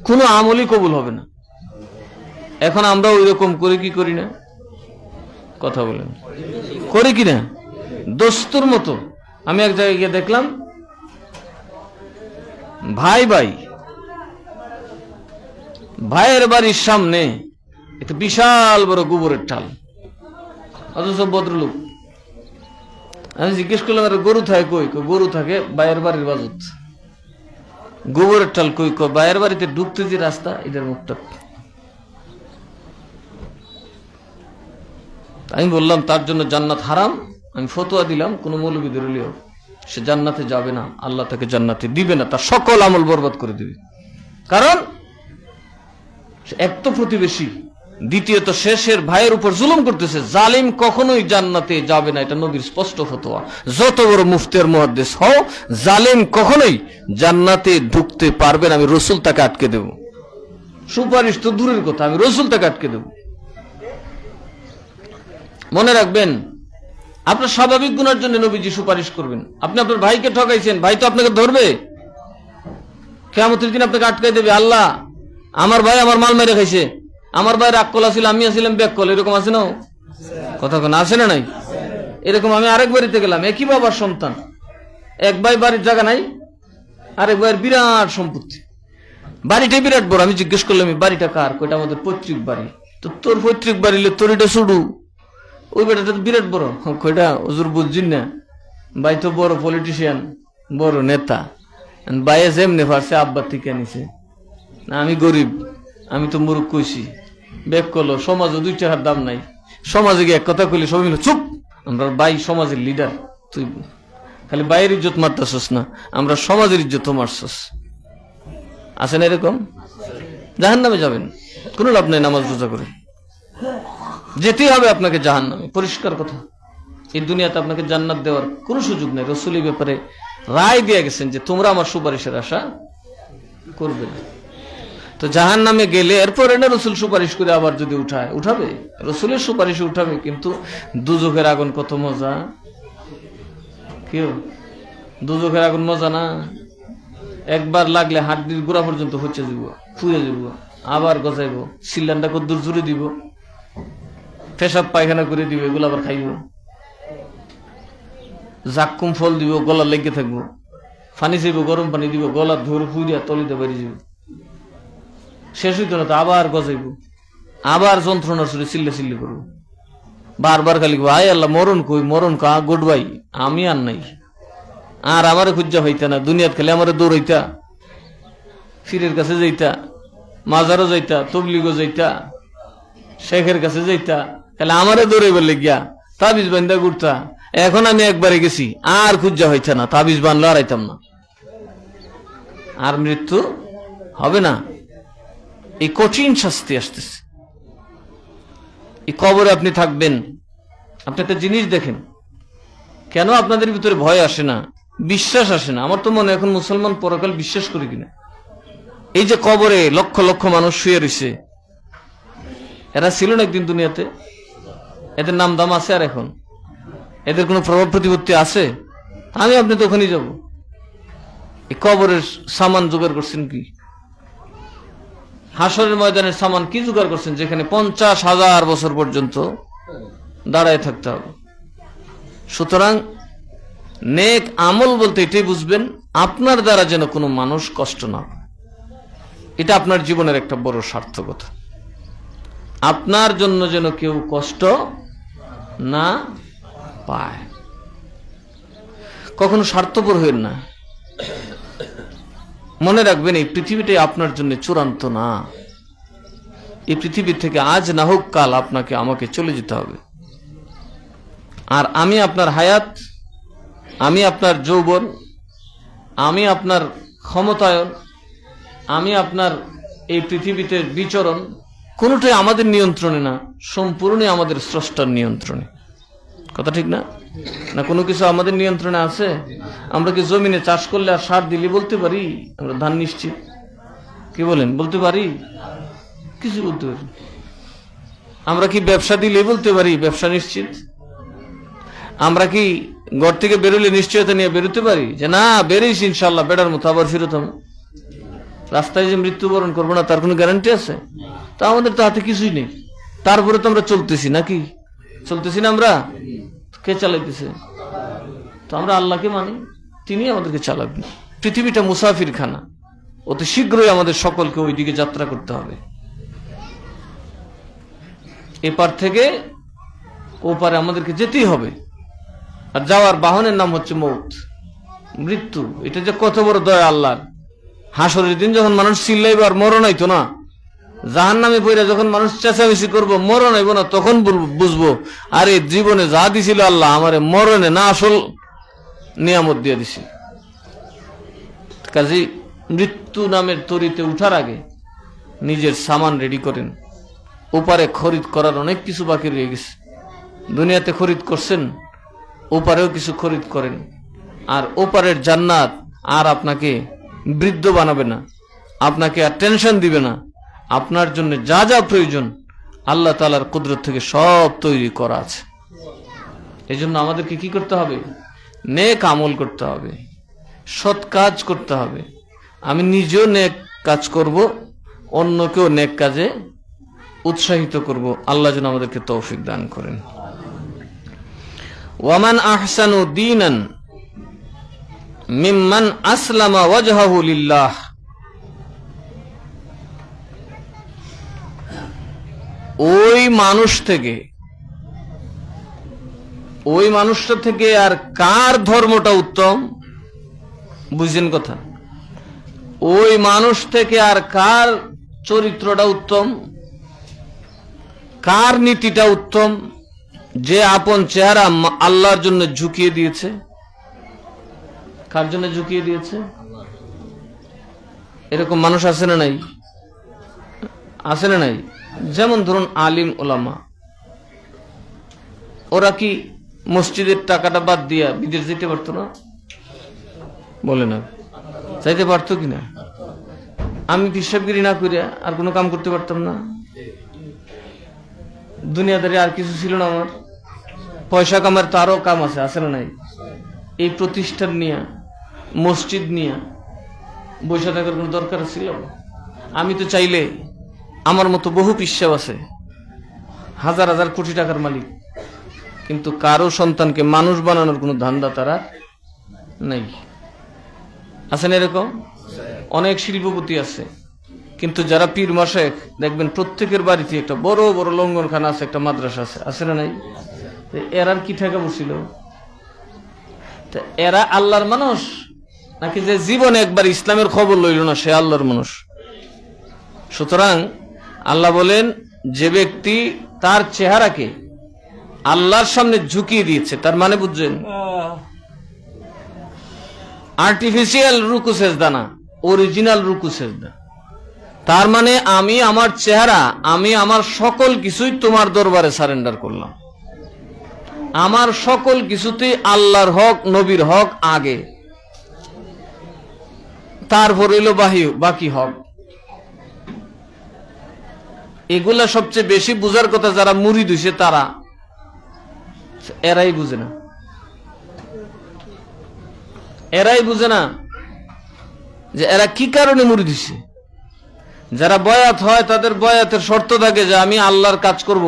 কোনো আমলই কবুল হবে না। এখন আমরা ওই রকম করি কি করি না? কথা বলেন, করি কি না? দস্তুর মতো। আমি এক জায়গায় গিয়ে দেখলাম ভাইয়ের বাড়ির সামনে একটা বিশাল বড় গোবরের ঠাল, অথচ ভদ্রলোক। আমি জিজ্ঞেস করলাম, গরু থাকে কই? গরু থাকে ভাইয়ের বাড়ির বাজুত। গোবরের ঠাল কই? ভাইয়ের বাড়িতে ঢুকতে যে রাস্তা, এটার মুখটা। আমি বললাম তার জন্য জান্নাত হারাম। আমি ফতোয়া দিলাম, কোন মৌলবী ধরলেও সে জান্নাতে যাবে না, আল্লাহ তাকে জান্নাতে দিবে না, তার সকল আমল বরবাদ করে দিবে। কারণ এক তো প্রতিবেশী, দ্বিতীয়ত শেষের ভাইয়ের উপর জুলুম করতেছে। জালিম কখনোই জান্নাতে যাবে না, এটা নবীর স্পষ্ট ফতোয়া। যত বড় মুফতি আর মুহাদ্দিস হও, জালিম কখনোই জান্নাতে ঢুকতে পারবে না। আমি রসুল তাকে আটকে দেব। সুপারিশ তো দূরের কথা, আমি রসুল তাকে আটকে দেব। মনে রাখবেন, আপনার স্বাভাবিক গুনার জন্য নবীজি সুপারিশ করবেন। আপনি আপনার ভাইকে ঠকাইছেন, ভাই তো আপনাকে ধরবে, কিয়ামতের দিন আপনাকে আটকাই দেবে। আল্লাহ, আমার ভাই আমার মাল মেরে খাইছে, আমার ভাই রাগ কল ছিল, আমি আসছিলাম ব্যাক কল। এরকম আছে না? কথা কোন আছে না নাই? এরকম আমি আরেক বাড়িতে গেলাম, একই বাবার সন্তান, এক ভাই বাড়ির জায়গা নাই, আরেক ভাইয়ের বিরাট সম্পত্তি, বাড়িটাই বিরাট বড়। আমি জিজ্ঞেস করলাম, বাড়িটা কার? কয়টা আমাদের পৈতৃক বাড়ি। তো তোর পৈতৃক বাড়িলে তোর এটা শুরু, ওই বেটাটা তো বিরাট বড়। কয়টা হুজুর বুঝছেন না, ভাই তো বড় পলিটিশিয়ান, বড় নেতা, ভাইয়ে যেমনে পারছে আব্বার থেকে নিছে। আমি গরিব, আমি তো মুরুখ কইছি, ব্যাক করলো। সমাজে 2 টাকার দাম নাই। সমাজে গিয়ে এক কথা কইলে সবাই মিলে চুপ। আমরা ভাই সমাজের লিডার, তুই খালি বাইরের ইজ্জত মারতেছস না, আমরা সমাজের ইজ্জত মারছস। আছে না এরকম? জাহান্নামে যাবেন, কোনো লাভ নাই নামাজ রোজা করে, যেতেই হবে আপনাকে জাহান্নামে। পরিষ্কার কথা। এই দুনিয়াতে আপনাকে জান্নাত দেওয়ার কোনো সুযোগ নেই। রাসূল এই ব্যাপারে রায় দিয়ে গেছেন যে তোমরা আমার সুপারিশের আশা করবে না। তো জাহান্নামে গেলে এরপরে না রাসূল সুপারিশ করে আবার যদি উঠাবে, রাসূলের সুপারিশে উঠাবে। কিন্তু দুজখের আগুন কত মজা, কেউ দুজখের আগুন মজা না? একবার লাগলে হাড্ডির গোড়া পর্যন্ত হচ্ছে যাব, ফুয়ে যাব। আবার গজাইব, সিলিন্ডার কদ্দুর জুড়ে দিব, পেশাব পায়খানা করে দিব, এগুলো আবার খাইব, জাক্কুম ফল দিব, গলা লেগে থাকবো, পানি চাইব, গরম পানি দিব, গলা ধরে ফুইয়া তলিতে বেরিয়ে যাব, শেষ হইতো না তো আবার গজাইব, আবার যন্ত্রণা শুনে চিল্লে চিল্লে করবো, বারবার খালি ভাই আল্লাহ মরণ কই, মরণ কা গুড ভাই, আমি আর নাই, আর আমারে খুঁজা হইতা না, দুনিয়াত খেলে আমারে দৌড়াইতা, ফিরের কাছে যাইতা, মাজারও যাইতা, তবলিগও যাইতা, শেখের কাছে যাইতা, তাহলে আমারে দৌড়াইবার লেগিয়া তাবিজ বান্ধা ঘুরতা। এখন আমি একবারে গেছি, আর খুঁজা হইতা না, তাবিজ বানলো আর আইতাম না, আর মৃত্যু হবে না। এই কঠিন শাস্তি আসতেছে, এই কবরে আপনি থাকবেন। আপনি একটা জিনিস দেখেন, কেন আপনাদের ভিতরে ভয় আসে না, বিশ্বাস আসে না? আমার তো মনে হয় এখন মুসলমান পরকাল বিশ্বাস করি কিনা। এই যে কবরে লক্ষ লক্ষ মানুষ শুয়ে রয়েছে, এরা ছিল না একদিন দুনিয়াতে? এদের নাম দাম আছে আর এখন? এদের কোনো প্রভাব প্রতিপত্তি আছে? আমি আপনি তো ওখানেই যাব। এই কবরের সামান জোগাড় করছেন কি? হাসরের ময়দানের সামান কি জোগাড় করছেন, যেখানে 50,000 বছর পর্যন্ত দাঁড়ায় থাকতে হবে? সুতরাং নেক আমল বলতে এটাই বুঝবেন, আপনার দ্বারা যেন কোনো মানুষ কষ্ট না পায়। এটা আপনার জীবনের একটা বড় সার্থকতা। আপনার জন্য যেন কেউ কষ্ট না পায়। কখনো স্বার্থপর হইন না। মনে রাখবেন, এই পৃথিবীটাই আপনার জন্য চূড়ান্ত না। এই পৃথিবী থেকে আজ না হোক কাল আপনাকে আমাকে চলে যেতে হবে। আর আমি আপনার হায়াত, আমি আপনার যৌবন, আমি আপনার ক্ষমতায়ন, আমি আপনার এই পৃথিবীতে বিচরণ, কোনোটাই আমাদের নিয়ন্ত্রণে না, সম্পূর্ণই আমাদের স্রষ্টার নিয়ন্ত্রণে। কথা ঠিক না? না কোনো কিছু আমাদের নিয়ন্ত্রণে আছে? আমরা কি জমিনে চাষ করলে আর সার দিলে বলতে পারি আমরা ধান নিশ্চিত? কি বলেন, বলতে পারি? কিছু বলতে পারি। আমরা কি ব্যবসা দিলে বলতে পারি ব্যবসা নিশ্চিত? আমরা কি ঘর থেকে বেরোলে নিশ্চয়তা নিয়ে বেরোতে পারি যে না বেরিয়েছি ইনশাল্লাহ বেড়ার মতো আবার ফিরত হবো? রাস্তায় যে মৃত্যুবরণ করবো না তার কোনো গ্যারান্টি আছে? তা আমাদের তো হাতে কিছুই নেই, তারপরে তো আমরা চলতেছি, নাকি চলতেছি না? আমরা কে চালাইতেছে? তো আমরা আল্লাহকে মানি, তিনি আমাদেরকে চালাবেন। পৃথিবীটা মুসাফির খানা, অতি শীঘ্রই আমাদের সকলকে ওইদিকে যাত্রা করতে হবে। এপার থেকে ওপারে আমাদেরকে যেতেই হবে। আর যাওয়ার বাহনের নাম হচ্ছে মৌত, মৃত্যু। এটা যে কত বড় দয়া আল্লাহর। হাসরের দিন যখন মানুষ চিল্লাইবে আর মরণ হইতো না, জাহান্নামে পড়ে যখন মানুষ চেঁচামেচি করবো মরণ হইব না, তখন বুঝবো আরে জীবনে যা দিছিল আল্লাহ আমারে মরণে না আসল নিয়ামত দিয়ে দিছি। কাজে মৃত্যু নামের তরিতে উঠার আগে নিজের সামান রেডি করেন। ওপারে খরিদ করার অনেক কিছু বাকি রয়ে গেছে। দুনিয়াতে খরিদ করছেন, ওপারেও কিছু খরিদ করেন। আর ওপারের জান্নাত আর আপনাকে বৃদ্ধ বানাবে না, আপনাকে আর টেনশন দিবে না। আপনার জন্য যা যা প্রয়োজন আল্লাহ তাআলার কুদরত থেকে সব তৈরি করা আছে। এই জন্য আমাদেরকে কি করতে হবে? নেক আমল করতে হবে, সৎ কাজ করতে হবে। আমি নিজেও নেক কাজ করব, অন্যকেও নেক কাজে উৎসাহিত করব। আল্লাহ যেন আমাদেরকে তৌফিক দান করেন। ওয়ামান আহসানু দীনান মিম্মান আসলামা ওয়াজহাহু লিল্লাহ। ওই মানুষটা থেকে আর কার ধর্মটা উত্তম? বুঝছেন কথা? ওই মানুষ থেকে আর কার চরিত্রটা উত্তম, কার নীতিটা উত্তম, যে আপন চেহারা আল্লাহর জন্য ঝুঁকিয়ে দিয়েছে। কার জন্য ঝুঁকিয়ে দিয়েছে? এরকম মানুষ আছে না নাই? আছে না নাই? যেমন ধরুন আলিম ওলামা, ওরা কি মসজিদের টাকাটা বাদ দিয়া বিদেশ যেতে পারতো না? বলে না, চাইতে পারতো কিনা? আমি পিসাবগিরি না করিয়া আর কোনো কাম করতে পারতাম না? দুনিয়াদারি আর কিছু ছিল না আমার? পয়সা কামার তো আরো কাম আছে না নাই? এই প্রতিষ্ঠান নিয়ে, মসজিদ নিয়ে বসে থাকার কোনো দরকার ছিল? আমি তো চাইলে আমার মতো বহু পিসাব আছে, হাজার হাজার কোটি টাকার মালিক, কিন্তু কারো সন্তানকে মানুষ বানানোর কোনো ধান্দা তারা নাই। আছেন এরকম? অনেক শিল্পপতি আছে, কিন্তু যারা পীর মাশায়েখ দেখবেন প্রত্যেকের বাড়িতে একটা বড় বড় লঙ্গরখানা আছে, একটা মাদ্রাসা আছে, আছে না নাই? এরার কি ঠেকা বসছিল? এরা আল্লাহর মানুষ নাকি যে জীবনে একবার ইসলামের খবর লইল না সে আল্লাহর মানুষ? সুতরাং আল্লাহ বলেন, যে ব্যক্তি তার চেহারাকে আল্লাহর সামনে ঝুঁকিয়ে দিয়েছে, তার মানে বুঝছেন, আর্টিফিশিয়াল রুকু সেজদা না, অরিজিনাল রুকু সেজদা। তার মানে আমি আমার চেহারা, আমি আমার সকল কিছুই তোমার দরবারে সারেন্ডার করলাম। আমার সকল কিছুতেই আল্লাহর হক, নবীর হক আগে, তারপর হইল বাকি হক। এগুলা সবচেয়ে বেশি বুঝার কথা যারা মুরিদ হইছে তারা, এরাই বুঝে না, এরাই বুঝে না যে এরা কি কারণে মুরিদ হইছে। যারা বয়াত হয় তাদের বয়াতের শর্ত থাকে যে আমি আল্লাহর কাজ করব,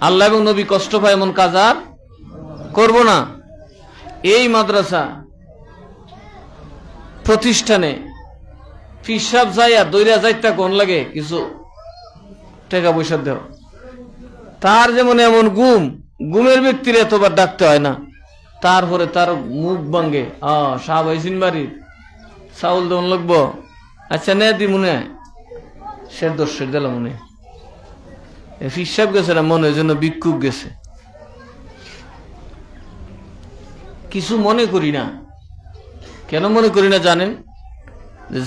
আল্লাহ এবং নবী কষ্ট পায় এমন কাজ আর করব না। এই মাদ্রাসা প্রতিষ্ঠানে পিসাব যাইয়া দইরা যাইতা কোন লাগে কিছু টাকা পয়সা দেও, তার যেমন এমন গুমের ব্যক্তির এতবার ডাকতে হয় না। তারপরে তার মুখ ভাঙ্গে, সাহেব আইসিন বাড়ির চাউল দেওয়ান লাগবো, আচ্ছা নে দি মনে সে দর্শের দিল মনে পিসাব গেছে না, মনে জন্য ভিক্ষুক গেছে। কিছু মনে করি না। কেন মনে করি না জানেন?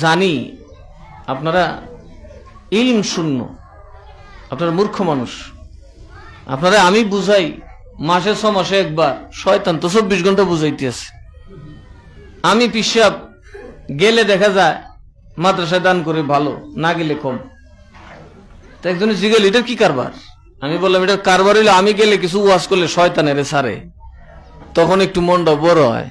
জানি আপনারা ইলম শূন্য, আপনারা মূর্খ মানুষ। আপনারা আমি বুঝাই মাসে 6 মাসে একবার, শয়তান তো 24 ঘন্টা বুঝাইতে আছে। আমি পিসাব গেলে দেখা যায় মাদ্রাসায় দান করে ভালো, না গেলে কম। তো একজনে জিজ্ঞেস, এটার কি কারবার? আমি বললাম, এটার কারবার হইলে আমি গেলে কিছু ওয়াজ করলে শয়তানের সারে, তখন একটু মনটা বড় হয়,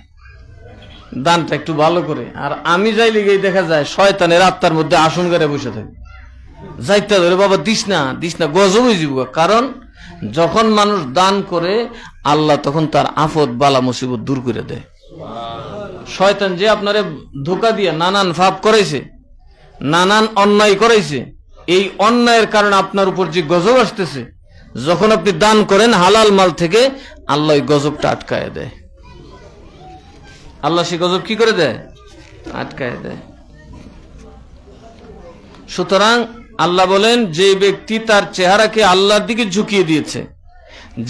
দানটা একটু ভালো করে। আর আমি যাইলে গিয়ে দেখা যায় শয়তানের আত্মার মধ্যে আসন করে বসে থাকে, যাইতে ধরে বাবা দিস না গজব হয়ে যাব। কারণ যখন মানুষ দান করে আল্লাহ তখন তার আফত বালা মুসিবত দূর করে দেয়। শয়তান যে আপনারে ধোকা দিয়ে নানান পাপ করাইছে, নানান অন্যায় করাইছে, এই অন্যায়ের কারণে আপনার উপর যে গজব আসতেছে, যখন আপনি দান করেন হালাল মাল থেকে, আল্লাহ ওই গজবটা আটকায় দেয়। আল্লাহ সে গজব কি করে দেয়? আটকায় দেয়। সুতরাং আল্লাহ বলেন, যে ব্যক্তি তার চেহারাকে আল্লাহর দিকে ঝুঁকিয়ে দিয়েছে,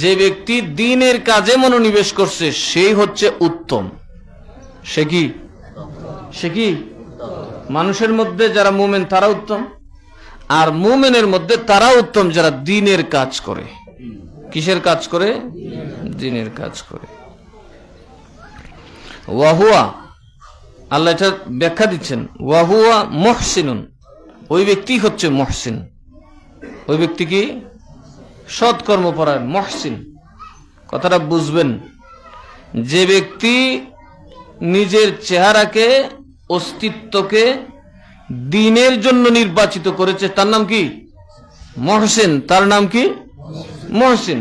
যে ব্যক্তি দ্বীনের কাজে মনোনিবেশ করছে, সেই হচ্ছে উত্তম। সে কি মানুষের মধ্যে যারা মুমিন তারা উত্তম, আর মুমিনের মধ্যে তারা উত্তম যারা দ্বীনের কাজ করে। কিসের কাজ করে? দ্বীনের কাজ করে। ওয়াহুয়া, আল্লাহ এটা ব্যাখ্যা দিচ্ছেন, ওয়াহুয়া মুহসিনুন, ওই ব্যক্তি হচ্ছে মুহসিন। ওই ব্যক্তি কি? সৎকর্মপরায়ণ, মুহসিন। কথাটা বুঝবেন, যে ব্যক্তি নিজের চেহারাকে, অস্তিত্বকে দ্বীনের জন্য নির্বাচিত করেছে, তার নাম কি? মুহসিন। তার নাম কি? মুহসিন।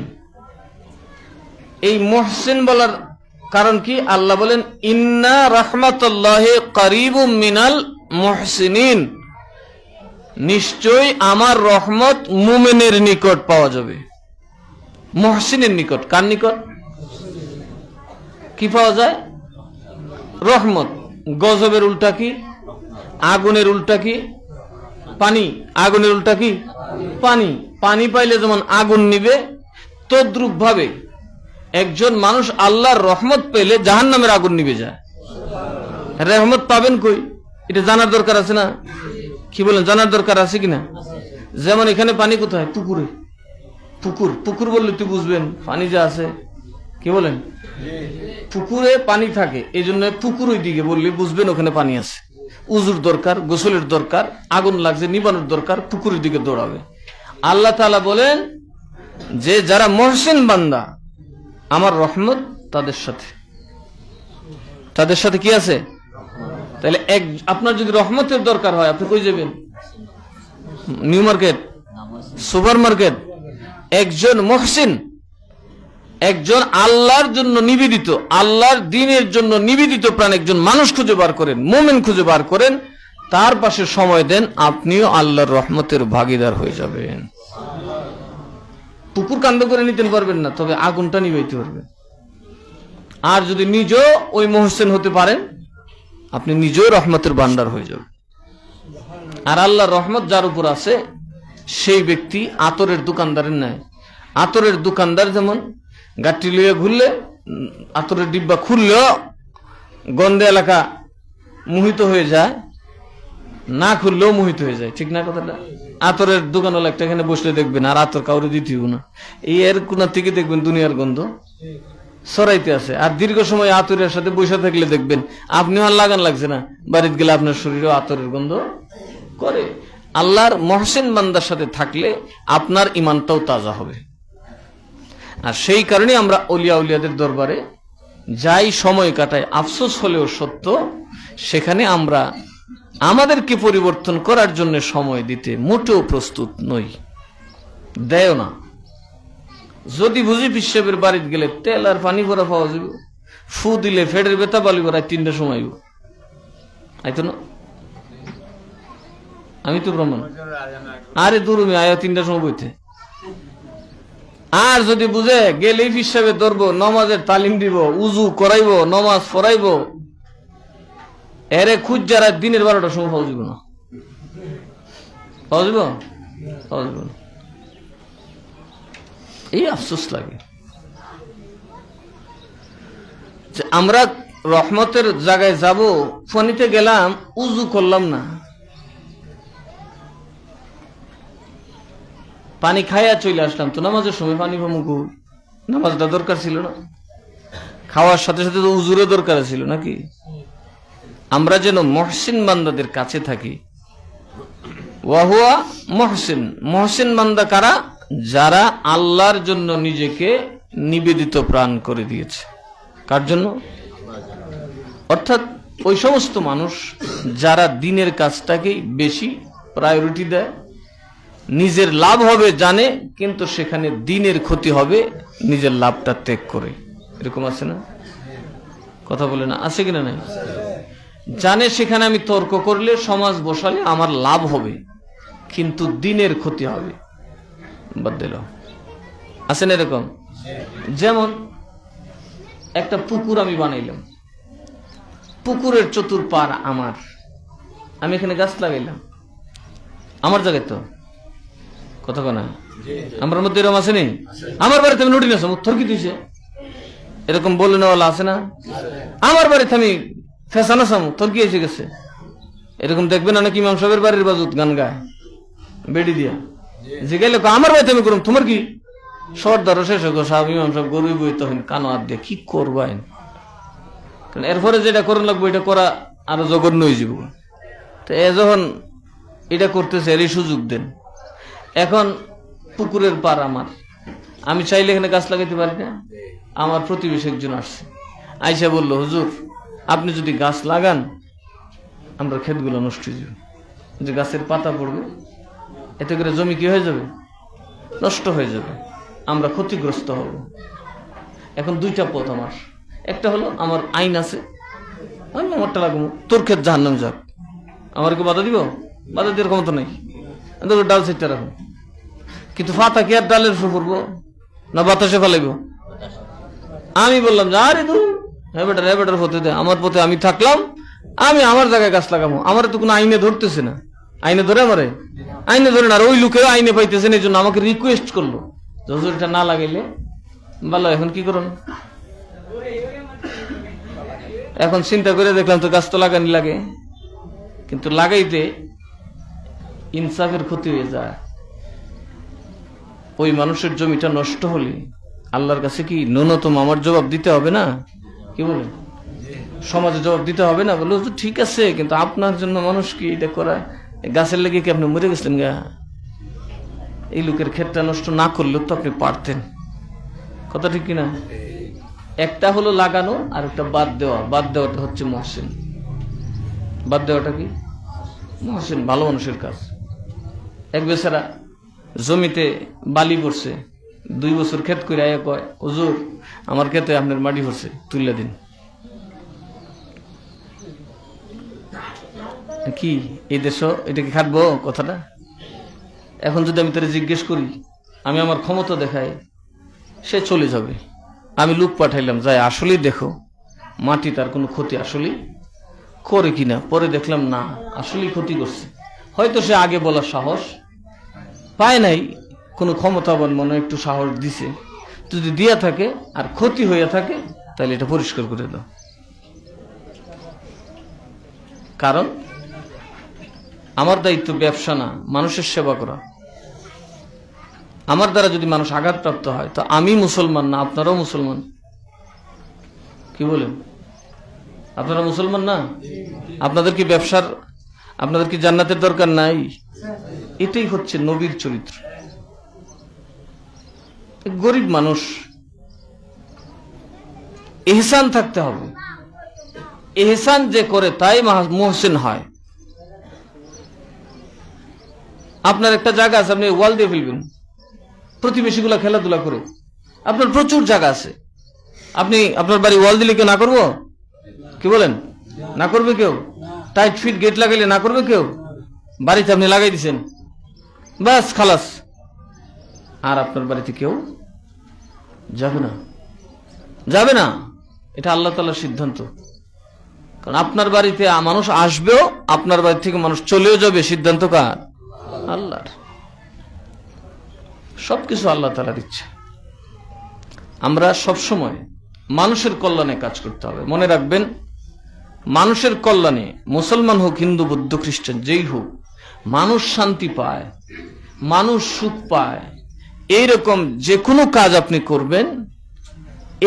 এই মুহসিন বলার কারণ কি? আল্লাহ বলেন, ইন্না রাহমাতুল্লাহি কারীবুম মিনাল মুহসিনিন, নিশ্চয় আমার রহমত মুমিনের নিকট পাওয়া যাবে। মুহসিনের নিকট। কার নিকট? কি পাওয়া যায়? রহমত। গজবের উল্টা কি? আগুনের উল্টা কি? পানি। আগুনের উল্টা কি? পানি। পানি পাইলে যেমন আগুন নিবে, তদ্রূপ ভাবে একজন মানুষ আল্লাহর রহমত পেলে জাহান্নামের আগুন নিবে যায়। রহমত পাবেন কই? এটা জানার দরকার আছে না? কি বলেন, জানার দরকার আছে কিনা? যেমন এখানে পানি কোথায়? পুকুরে। পুকুর বললে তুই বুঝবেন পানি যা আছে। কি বলেন? পুকুরে পানি থাকে, এই জন্য পুকুর ওই দিকে বললে বুঝবেন ওখানে পানি আছে। উজুর দরকার, গোসলের দরকার, আগুন লাগছে নিবানোর দরকার, পুকুরের দিকে দৌড়াবে। আল্লাহ তাআলা বলেন যে যারা মুহসিন বান্দা, আমার রহমত তাদের সাথে কি আছে? তাহলে আপনার যদি রহমতের দরকার হয়, আপনি কই যাবেন? নিউ মার্কেট, সুপার মার্কেট, একজন মুহসিন, একজন আল্লাহর জন্য নিবেদিত, আল্লাহর দ্বীনের জন্য নিবেদিত প্রাণ একজন মানুষ খুঁজে বার করেন, মুমিন খুঁজে বার করেন, তার পাশে সময় দেন, আপনিও আল্লাহর রহমতের ভাগীদার হয়ে যাবেন। পুকুর কাণ্ড করে নিতে পারবেন না, তবে আগুনটা নিবাইতে পারবেন। আর যদি নিজেও ওই মুহসিন হতে পারেন, আপনি নিজেও রহমতের ভান্ডার হয়ে যাবেন। আর আল্লাহর রহমত যার উপর আছে সেই ব্যক্তি আতরের দোকানদারের নাই। আতরের দোকানদার যেমন গাঠি লইয়া ঘুরলে, আতরের ডিব্বা খুললেও গন্ধে এলাকা মোহিত হয়ে যায়, না খুললেও মোহিত হয়ে যায়, ঠিক না কথাটা? আতরের দোকানওয়ালা একটা এখানে বসলে দেখবেন আর আতর কাউরে দিতেই না, এই এর কোনা থেকে দেখবেন দুনিয়ার গন্ধ সরাইতে আছে। আর দীর্ঘ সময় আতরের সাথে বসে থাকলে দেখবেন আপনি আর লাগান লাগছে না, বাড়িতে গেলে আপনার শরীরেও আতরের গন্ধ করে। আল্লাহর মহসিন বান্দার সাথে থাকলে আপনার ইমানটাও তাজা হবে। আর সেই কারণে আমরা অলিয়া উলিয়াদের দরবারে যাই সময় কাটাই, আফসোস হলেও সত্য, সেখানে আমরা আমাদেরকে পরিবর্তন করার জন্য সময় দিতে মোটেও প্রস্তুত নই, দেয় না। যদি বুঝি পিসাবের বাড়িতে গেলে তেল আর পানি ভরা পাওয়া যাবে, ফু দিলে ফেডের বেতা বালি ভরায় 3টার সময় আইতো না, আমি তো ব্রাহ্মণ, আরে দুরুমি আয় 3টার সময় বইতে। আর যদি বুঝে গেলেই পিসাবে ধরবো, নমাজের তালিম দিব, উজু করাইব, নমাজ পড়াইব, এরে খুঁজ যারা দিনের 12টার সময় পাওয়া যাবে না, পাওয়া যাব না। এই আফসোস লাগে যে আমরা রহমতের জায়গায় যাব, ফনিতে গেলাম, উজু করলাম না, পানি খাইয়া চলে আসলাম, তো নামাজের সময় পানি পামুকু, নামাজটা দরকার ছিল না? খাওয়ার সাথে সাথে তো উজুরও দরকার ছিল নাকি? আমরা যেন মহসিন বান্দাদের কাছে থাকি। ওয়াহুয়া মহসিন, মহসিন বান্দা কারা? যারা আল্লাহর জন্য নিজেকে নিবেদিত প্রাণ করে দিয়েছে। কার জন্য? অর্থাৎ ওই সমস্ত মানুষ যারা দিনের কাজটাকেই বেশি প্রায়োরিটি দেয়, নিজের লাভ হবে জানে, কিন্তু সেখানে দিনের ক্ষতি হবে নিজের লাভটা ত্যাগ করে। এরকম আছে না? কথা বলে না, আছে কিনা? নাই, জানে সেখানে আমি তর্ক করলে, সমাজ বসালে আমার লাভ হবে, কিন্তু দিনের ক্ষতি হবে, বাদ দিল। আছেন এরকম? যেমন একটা পুকুর আমি বানাইলাম, পুকুরের চতুর্পার আমার, আমি এখানে গাছ লাগাইলাম, আমার জায়গায় তো, কথা কনা আমার মধ্যে এরকম আছে নেই? আমার বাড়িতে আমি নোটিস আছে, উত্তর কি দিয়েছে এরকম বলে নেওয়ালা আছে না? আমার বাড়িতে আমি ফেসানা সামু, তোর কি এসে গেছে, এরকম দেখবেন অনেক ইমাম সাহেবের বাড়ির বাজুত গান গায় বেড়ি দিয়া, যে গেলে আমার বাড়িতে আমি করুম, তোমার কি? সর্দারও শেষ সাহেব ইমাম সাহেব গরু বই, তখন কানো হাত দিয়ে কি করবেন? এরপরে যেটা করুন লাগবো এটা করা আরো জঘন্য হয়ে যাব। তো এ যখন এটা করতেছে, এরই সুযোগ দেন। এখন পুকুরের পার আমার, আমি চাইলে এখানে গাছ লাগাইতে পারি না? আমার প্রতিবেশী একজন আসছে, আইসা বলল, হুজুর আপনি যদি গাছ লাগান আমরা ক্ষেতগুলো নষ্ট হয়ে যাবে, যে গাছের পাতা পড়বে, এতে করে জমি কি হয়ে যাবে? নষ্ট হয়ে যাবে, আমরা ক্ষতিগ্রস্ত হব। এখন দুইটা পথ আমার, একটা হলো আমার আইন আছে, আমি আমারটা লাগাবো, তোর ক্ষেত জাহান্নাম যাক, আমার কি বাধা দিব? বাধা দেওয়ার ক্ষমতা নেই, ডাল সেটটা রাখুন। কিন্তু পাতা কি আর ডালের উপর পড়বো না বাতাসে ফেলাইব? আমি বললাম যে আরে দু হ্যাঁ বেটার পথে দে, আমার পথে আমি থাকলাম, আমি আমার জায়গায় গাছ লাগাবো। আমার তো কোনো আইনে ধরতেছে না, আইনে ধরে আমারে? আইনে ধরে না। আর ওই লোকেও আইনে পাইতেছেন, এই জন্য আমাকে রিকোয়েস্ট করলো, হুজুর এটা না লাগাইলে ভালো। এখন কি করুন? এখন চিন্তা করে দেখলাম তো গাছ তো লাগানি লাগে, কিন্তু লাগাইতে ইনসাফের ক্ষতি হয়ে যায়। ওই মানুষের জমিটা নষ্ট হলে আল্লাহর কাছে কি ন্যূনতম আমার জবাব দিতে হবে না? কি বলে? সমাজে জবাব দিতে হবে না? বলো ঠিক আছে, কিন্তু আপনার জন্য মানুষ কি এটা করা? গাছের লেগে কি আপনি মরে গেছিলেন গা? এই লোকের ক্ষেতটা নষ্ট না করলেও তো আপনি পারতেন। কথা ঠিক কিনা? একটা হলো লাগানো, আর একটা বাদ দেওয়া। বাদ দেওয়াটা হচ্ছে মহসিন। বাদ দেওয়াটা কি? মহসিন, ভালো মানুষের কাজ। এক বেচারা জমিতে বালি পড়ছে, 2 বছর ক্ষেত করে আয়া কয়, হুজুর আমার ক্ষেতে আপনার মাটি পড়ছে, তুলে দিন। কি এই দেশ এটা কি খাটবো কথাটা? এখন যদি আমি তারা জিজ্ঞেস করি, আমি আমার ক্ষমতা দেখাই, সে চলে যাবে। আমি লোক পাঠাইলাম, যাই আসলেই দেখো মাটি তার কোনো ক্ষতি আসলেই করে কিনা। পরে দেখলাম না, আসলেই ক্ষতি করছে। হয়তো সে আগে বলার সাহস পায় নাই, কোনো ক্ষমতাবান মনে একটু সাহস দিছে। যদি দিয়া থাকে আর ক্ষতি হইয়া থাকে, তাহলে এটা পরিষ্কার করে দাও। কারণ আমার দায়িত্ব ব্যবসা না, মানুষের সেবা করা। আমার দ্বারা যদি মানুষ আঘাতপ্রাপ্ত হয়, তো আমি মুসলমান না, আপনারাও মুসলমান। কি বলেন? আপনারা মুসলমান না? আপনাদের কি ব্যবসার, আপনাদের কি জান্নাতের দরকার নাই? এটাই হচ্ছে নবীর চরিত্র। গরিব মানুষ, ইহসান থাকতে হবে। ইহসান যে করে তাই মুহসিন হয়। আপনার একটা জায়গা আছে, আপনি ওয়াল দিয়ে ফেলবেন, প্রতিবেশীগুলা খেলাধুলা করে। আপনার প্রচুর জায়গা আছে, আপনি আপনার বাড়ি ওয়াল দিলে কেউ না করবো? কি বলেন? না করবে কেউ? টাইট ফিট গেট লাগাইলে না করবে কেউ? বাড়িতে আপনি লাগাই দিছেন, বাস খালাস। আর আপনার বাড়িতে কেউ যাবে না, যাবে না। এটা আল্লাহ তাআলার সিদ্ধান্ত। কারণ আপনার বাড়িতে মানুষ আসবেও, আপনার বাড়ি থেকে মানুষ চলেও যাবে, সিদ্ধান্ত কার? আল্লাহর। সবকিছু আল্লাহ তাআলার ইচ্ছা। আমরা সবসময় মানুষের কল্যাণে কাজ করতে হবে। মনে রাখবেন, মানুষের কল্যাণে, মুসলমান হোক, হিন্দু, বৌদ্ধ, খ্রিস্টান, যেই হোক, মানুষ শান্তি পায়, মানুষ সুখ পায়। এইরকম যে কোনো কাজ আপনি করবেন,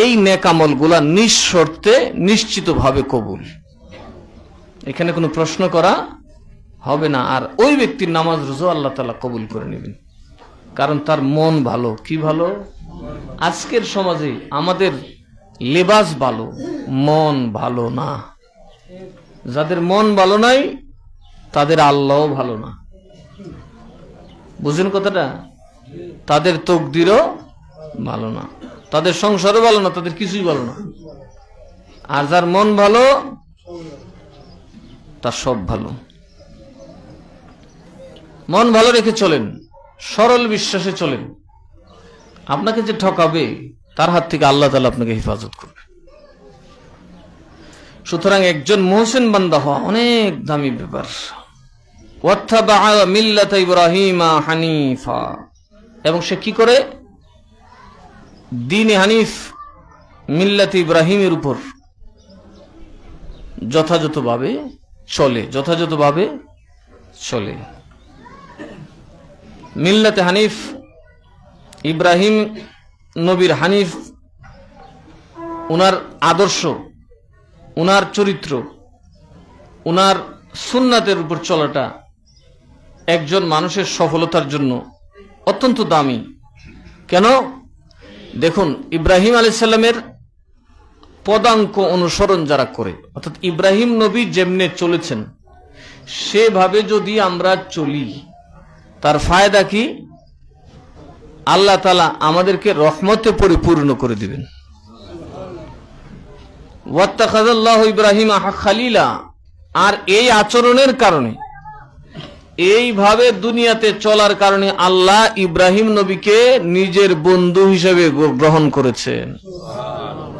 এই নেক আমলগুলা নিঃশর্তে নিশ্চিতভাবে কবুল। এখানে কোনো প্রশ্ন করা হবে না। আর ওই ব্যক্তির নামাজ রোজা আল্লাহ তাআলা কবুল করে নেবেন, কারণ তার মন ভালো। কি ভালো? আজকের সমাজে আমাদের লেবাস ভালো, মন ভালো না। যাদের মন ভালো নাই, তাদের আল্লাহও ভালো না। বুঝেন কথাটা? তাদের তকদিরও ভালো না, তাদের সংসারও ভালো না, তাদের কিছুই ভালো না। আর যার মন ভালো, তার সব ভালো। মন ভালো রেখে চলেন, সরল বিশ্বাসে চলেন। আপনাকে যে ঠকাবে, তার হাত থেকে আল্লাহ তাআলা আপনাকে হেফাজত করবে। সুতরাং একজন মুহসিন বান্দা হওয়া অনেক দামি ব্যাপার। ওয়াত্তাবা মিল্লাতা ইব্রাহিমা হানিফা, এবং সে কি করে? দ্বীন হানিফ, মিল্লাতে ইব্রাহিমের উপর যথাযথভাবে চলে, যথাযথভাবে চলে। মিল্লাতে হানিফ, ইব্রাহিম নবীর হানিফ, উনার আদর্শ, উনার চরিত্র, উনার সুন্নাতের উপর চলাটা একজন মানুষের সফলতার জন্য অত্যন্ত দামি। কেন? দেখুন, ইব্রাহিম আলাইহিস সালামের পদাঙ্ক অনুসরণ যারা করে, অর্থাৎ ইব্রাহিম নবী যেমনে চলেছেন সেভাবে যদি আমরা চলি, তার ফায়দা কি? আল্লাহ তাআলা আমাদেরকে রহমতে পরিপূর্ণ করে দিবেন। ওয়াত্তাখাযাল্লাহু ইব্রাহিমা খালিলা। আর এই আচরণের কারণে, এইভাবে দুনিয়াতে চলার কারণে আল্লাহ ইব্রাহিম নবীকে নিজের বন্ধু হিসেবে গ্রহণ করেছেন।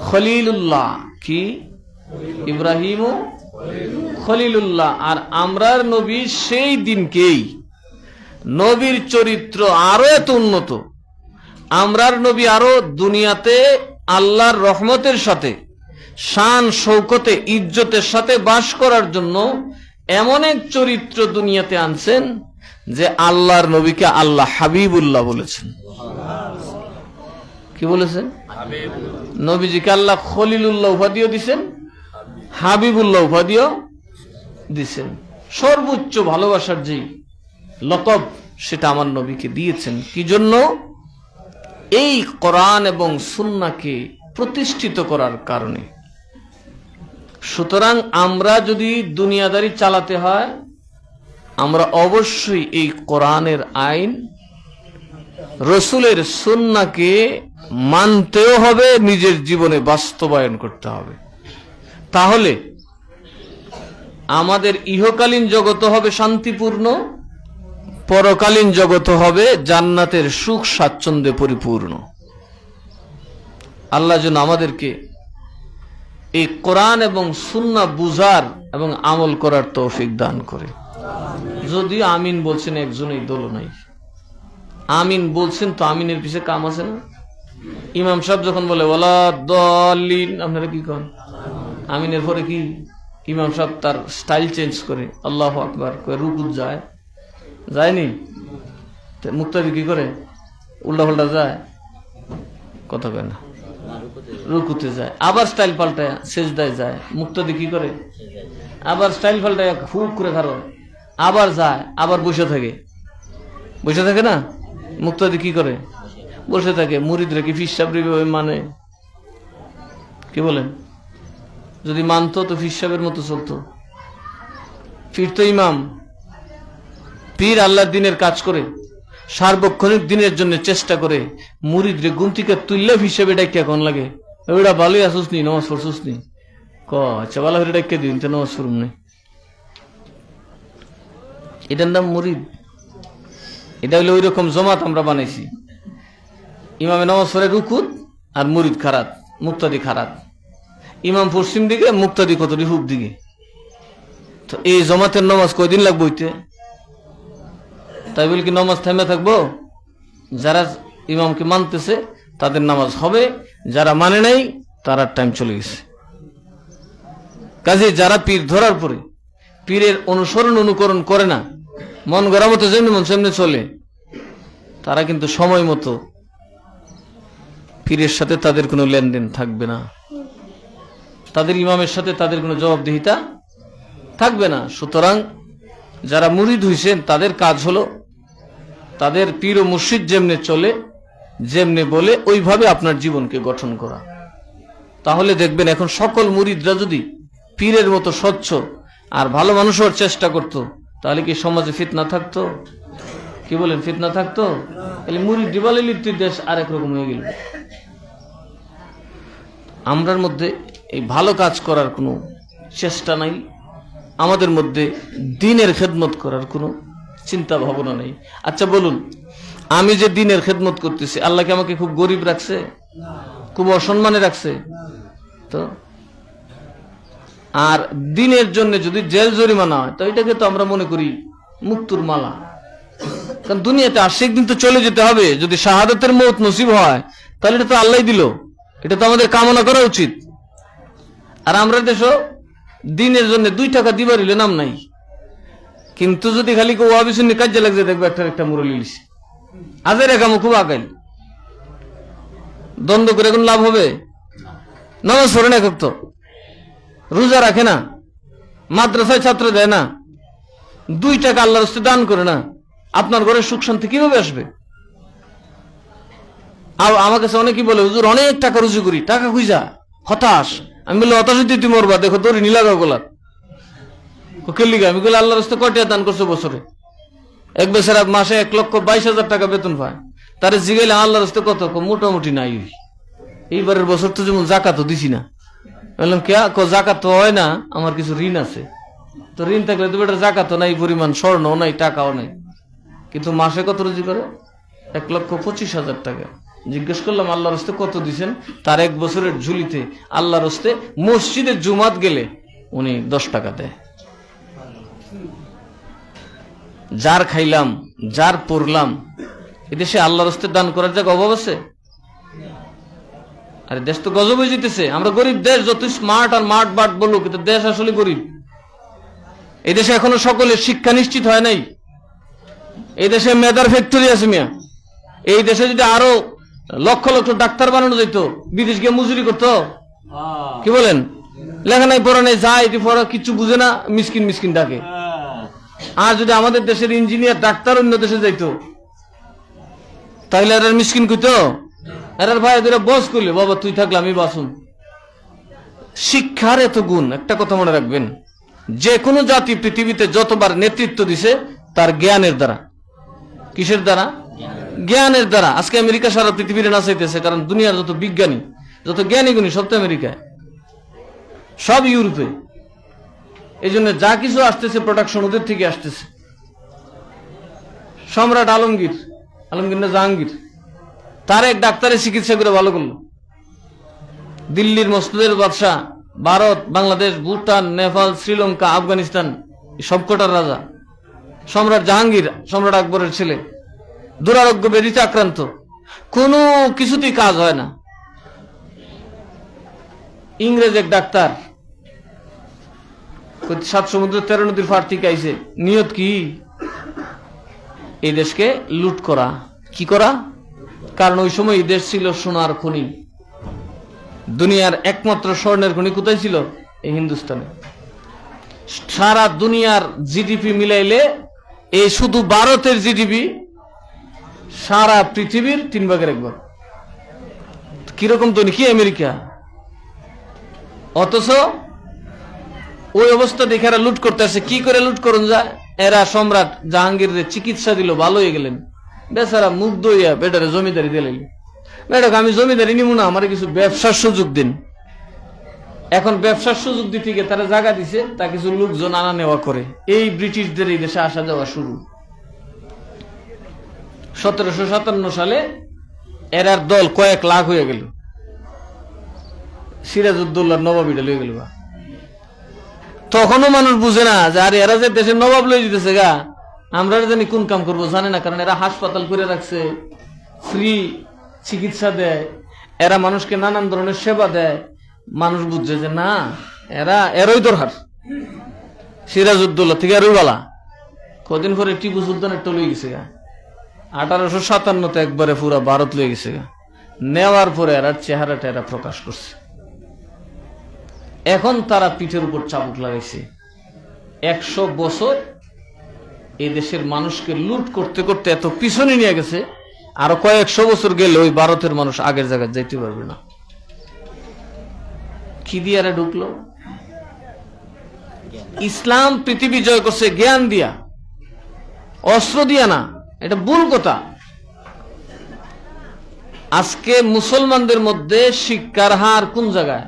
খলিলুল্লাহ। কি? ইব্রাহিম খলিলুল্লাহ। আর আমরার নবী সেই দিনকেই, নবীর চরিত্র আরো এত উন্নত, আমরার নবী আরো দুনিয়াতে আল্লাহর রহমতের সাথে, শান শৌকতে, ইজ্জতের সাথে বাস করার জন্য এমন এক চরিত্র দুনিয়াতে আনছেন যে আল্লাহর নবীকে আল্লাহ হাবিবুল্লাহ বলেছেন। কি বলেছেন? নবীজিকে আল্লাহ খলিলুল্লাহ উপাধিও দিছেন, হাবিবুল্লাহ উপাধিও দিছেন। সর্বোচ্চ ভালোবাসার যে লকব, সেটা আমার নবীকে দিয়েছেন। কি জন্য? এই কোরআন এবং সুন্নাহকে প্রতিষ্ঠিত করার কারণে। সুতরাং আমরা যদি দুনিয়াদারি চালাতে হয়, আমরা অবশ্যই এই কোরআনের আইন রসুলের সুন্নাহকে মানতেও হবে, নিজের জীবনে বাস্তবায়ন করতে হবে। তাহলে আমাদের ইহকালীন জগৎ হবে শান্তিপূর্ণ, পরকালীন জগৎ হবে জান্নাতের সুখ স্বাচ্ছন্দ্যে পরিপূর্ণ। আল্লাহ যেন আমাদেরকে এই কোরআন এবং সুন্নাহ বুঝার এবং আমল করার তৌফিক দান করে। যদি আমিন বলছেন একজনই দল নাই, আমিন বলছেন তো আমিনের পিছে কাম আছে না? ইমাম সাহেব যখন বলে ওয়ালা দলিন, আপনারা কি করেন? আমিনের পরে কি ইমাম সাহেব তার স্টাইল চেঞ্জ করে আল্লাহু আকবার কয়ে রুকুত যায়, যায়নি? মুক্তাদি কি করে? উল্টা পাল্টা যায়, কথা কয় না, রুকুতে যায়, আবার স্টাইল পাল্টায় সেজদায় যায়। মুক্তাদি কি করে? আবার স্টাইল পাল্টায় হুক করে খারো, আবার যায়, আবার বসে থাকে, বসে থাকে না? মুক্তাদি কি করে? বসে থাকে। মুরিদরা কি ফির সাহেব মানে? কি বলেন? যদি মানতো তো ফির সাহেবের মতো চলতো। ফির তো ইমাম, পীর আল্লাহর দিনের কাজ করে, সার্বক্ষণিক দিনের জন্য চেষ্টা করে। মুরিদরে গুন্তিকে তুললে হিসেবে ডাকিয়া কোন লাগে, ওইটা ভালোই আসুস নি, নমাজ পড়ছুস নি? ক আচ্ছা ভালো করে ডাকিয়ে দিন, তো নমাজ পড়ুম নেই। এটার নাম মুরিদ? এটা হইলে ওই রকম জমাত আমরা বানাইছি, ইমামে নামাজ পড়ে রুকুত আর মুরিদ খারাত, মুক্তাদি খারাত। ইমাম পশ্চিম দিকে, মুক্তাদি কতটি হুক দিকে। তো এই জমাতের নামাজ কয়দিন লাগবে হইতে? তাই বলে কি নামাজ থেমে থাকবো? যারা ইমামকে মানতেছে তাদের নামাজ হবে, যারা মানে নাই তারা টাইম চলে গেছে। কাজে যারা পীর ধরার পরে পীরের অনুসরণ অনুকরণ করে না, মন গড়া মতো যেমনি মন সেমনি চলে, তারা কিন্তু সময় মতো পীরের সাথে তাদের কোনো লেনদেন থাকবে না, তাদের ইমামের সাথে তাদের কোনো জবাবদিহিতা থাকবে না। সুতরাং যারা মুরিদ হইছেন তাদের কাজ হলো তাদের পীর ও মুর্শিদ যেমনে চলে, যেমনে বলে, ওইভাবে আপনার জীবনকে গঠন করা। তাহলে দেখবেন এখন সকল মুরিদরা যদি পীরের মতো স্বচ্ছ আর ভালো মানুষ হওয়ার চেষ্টা করত, তাহলে কি সমাজে ফিতনা থাকতো? কি বলেন, ফিতনা থাকতো? তাহলে মুরিদ ডিবালে লিপ্তির দেশ আরেক রকম হয়ে গেল। আমরার মধ্যে এই ভালো কাজ করার কোনো চেষ্টা নাই, আমাদের মধ্যে দ্বীনের খেদমত করার কোনো চিন্তা ভাবনা নেই। আচ্ছা বলুন, আমি যে দ্বীনের খেদমত করতেছি, আল্লাহ কি আমাকে খুব গরিব রাখছে, খুব অসম্মানে রাখছে? তো আর দ্বীনের জন্য যদি জেল জরিমানা হয়, তো এটাকে তো আমরা মনে করি মুক্তুর মালা। কারণ দুনিয়াতে আসে একদিন তো চলে যেতে হবে। যদি শাহাদাতের মওত নসিব হয়, তাহলে এটা তো আল্লাহ দিল, এটা তো আমাদের কামনা করা উচিত। আর আমরা দেশও দ্বীনের জন্য 2 টাকা দিবার হইলে নাম নাই, কিন্তু যদি খালি ওয়াবি শুনে কাজে লাগছে, দেখবে একটা মুরলি লিছে আজের একাম খুব আগাইল, দ্বন্দ্ব করে কোন লাভ হবে? নামাজ পড়ে না, তো রোজা রাখে না, মাদ্রাসায় ছাত্র দেয় না, 2 টাকা আল্লাহর রাস্তায় দান করে না, আপনার ঘরে সুখ শান্তি কিভাবে আসবে? আর আমার কাছে অনেকেই বলে, হুজুর অনেক টাকা রুজি করি, টাকা খুঁজা হতাশ। আমি বললাম হতাশ হইতে তুমি মরবা, দেখো তোর নীলাগা গোলাপ কেলিগা। আমি বলি আল্লাহর রাস্তায় কয়টা দান করছো বছরে? 1 বছর মাসে 1,22,000 টাকা বেতন পায়, তারে জিগাইলে আল্লাহর রাস্তায় কত? মোটামুটি নাই। এইবারের বছর তো যেমন জাকাতও দিছি না। বললাম কে? জাকাত তো হয় না, আমার কিছু ঋণ আছে। তো ঋণ থাকলে তো বেটার জাকাতও নাই, পরিমাণ স্বর্ণও নাই, টাকাও নাই, কিন্তু মাসে কত রুজি করে? 1,25,000 টাকা। জিজ্ঞেস করলাম আল্লাহর রাস্তায় কত দিছেন? তার 1 বছরের ঝুলিতে আল্লাহর রাস্তায় মসজিদে জুমাত গেলে উনি 10 টাকা দেয়। যার খাইলাম, যার পড়লাম, এদেশে আল্লাহর রাস্তায় দান করার জায়গা অভাব আছে? আরে দেশ তো গজব হয়ে যেতেছে। আমরা গরিব দেশ, যত স্মার্ট আর মার্ট বাট বলুক, কিন্তু দেশ আসলে গরিব। এই দেশে এখনো সকলের শিক্ষা নিশ্চিত হয় নাই। এই দেশে মেদার ফ্যাক্টরি আছে মিয়া। এই দেশে যদি আরো লক্ষ লক্ষ ডাক্তার বানানো যেত, বিদেশ গিয়ে মজুরি করতো। কি বলেন? লেখা নাই পড়া নাই, যায় এটি পড়া কিছু বুঝে না, মিসকিন মিসকিন ডাকে। আর যদি আমাদের দেশের ইঞ্জিনিয়ার ডাক্তার অন্য দেশে যাইতো, তাহলে এর মিসকিন কইতো, এর ভাই এদের বস করলে বাবা তুই থাকলে আমি বাসুন। শিক্ষার এত গুণ। একটা কথা মনে রাখবেন, যে কোনো জাতি পৃথিবীতে যতবার নেতৃত্ব দিছে তার জ্ঞানের দ্বারা। কিসের দ্বারা? জ্ঞানের দ্বারা আজকে আমেরিকা সারা পৃথিবীর নাচাইতেছে, কারণ দুনিয়ার যত বিজ্ঞানী, যত জ্ঞানী গুণী সব তো আমেরিকায়, সব ইউরোপে। এই জন্য যা কিছু আসতেছে প্রোডাকশন ওদের থেকে আসতেছে। সম্রাট আলমগীর না জাহাঙ্গীর, তার এক ডাক্তারের চিকিৎসা করে ভালো করলো। দিল্লির মসজিদের বাদশাহ, ভারত, বাংলাদেশ, ভুটান, নেপাল, শ্রীলঙ্কা, আফগানিস্তান সবকটার রাজা সম্রাট জাহাঙ্গীর, সম্রাট আকবরের ছেলে, দুরারোগ্য ব্যাধিতে আক্রান্ত, কোনো কিছুতেই কাজ হয় না। ইংরেজ এক ডাক্তার 7 সমুদ্র 13 নদীর পার থেকে আইছে, নিয়ত কি? এই দেশকে লুট করা। কি করা? কারণ ওই সময় এই দেশ ছিল সোনার খনি। দুনিয়ার একমাত্র স্বর্ণের খনি কোথায় ছিল? এই হিন্দুস্তানে। সারা দুনিয়ার জিডিপি মিলাইলে এই শুধু ভারতের জিডিপি সারা পৃথিবীর 3 ভাগের 1 ভাগ। কিরকম তো কি আমেরিকা। অথচ ওই অবস্থা দেখে এরা লুট করতে আসে। কি করে লুট করুন যায়? এরা সম্রাট জাহাঙ্গীরের চিকিৎসা দিল, ভালো হয়ে গেলেন। বেচারা মুগ্ধ হইয়া বেটারে জমিদারি দিলেন। বেটাকে আমি জমিদারি নিব না, আমার কিছু ব্যবসার সুযোগ দিন। এখন ব্যবসার সুযোগ দিতে গিয়ে তারা জায়গা দিছে, তা কিছু লোকজন আনা নেওয়া করে। এই ব্রিটিশদের এই দেশে আসা যাওয়া শুরু। 1757 সালে এরার দল কয়েক লাখ হয়ে গেল। সিরাজউদ্দৌলার নবাবিটা লয়ে গেল। তখনও মানুষ বুঝে না যে আরে এরা যে দেশের নবাব লয়ে যেতেছে গা, আমরা জানি কোন কাম করবো জানে না। কারণ এরা হাসপাতাল করে রাখছে, ফ্রি চিকিৎসা দেয়, এরা মানুষকে নানান ধরনের সেবা দেয়। মানুষ বুঝছে যে না, এরই দরকার। সিরাজউদ্দৌলা থেকে এরই বালা। কদিন পরে টিপু সুলতানের তো লয়ে গেছে গা। 1857 একবারে পুরা ভারত লয়ে গেছে গা। নেওয়ার পরে এরা চেহারাটা এরা প্রকাশ করছে। এখন তারা পিঠের উপর চাবুক লাগাইছে। 100 বছর এই দেশের মানুষকে লুট করতে করতে এত পিছনে নিয়ে গেছে, আরো কয়েকশো বছর গেলে ওই ভারতের মানুষ আগের জায়গায় যাইতে পারবে না। কি দিয়ে এরা ঢুকলো? ইসলাম পৃথিবী জয় করছে জ্ঞান দিয়া, অস্ত্র দিয়া না। এটা ভুল কথা। আজকে মুসলমানদের মধ্যে শিক্ষার হার কোন জায়গায়?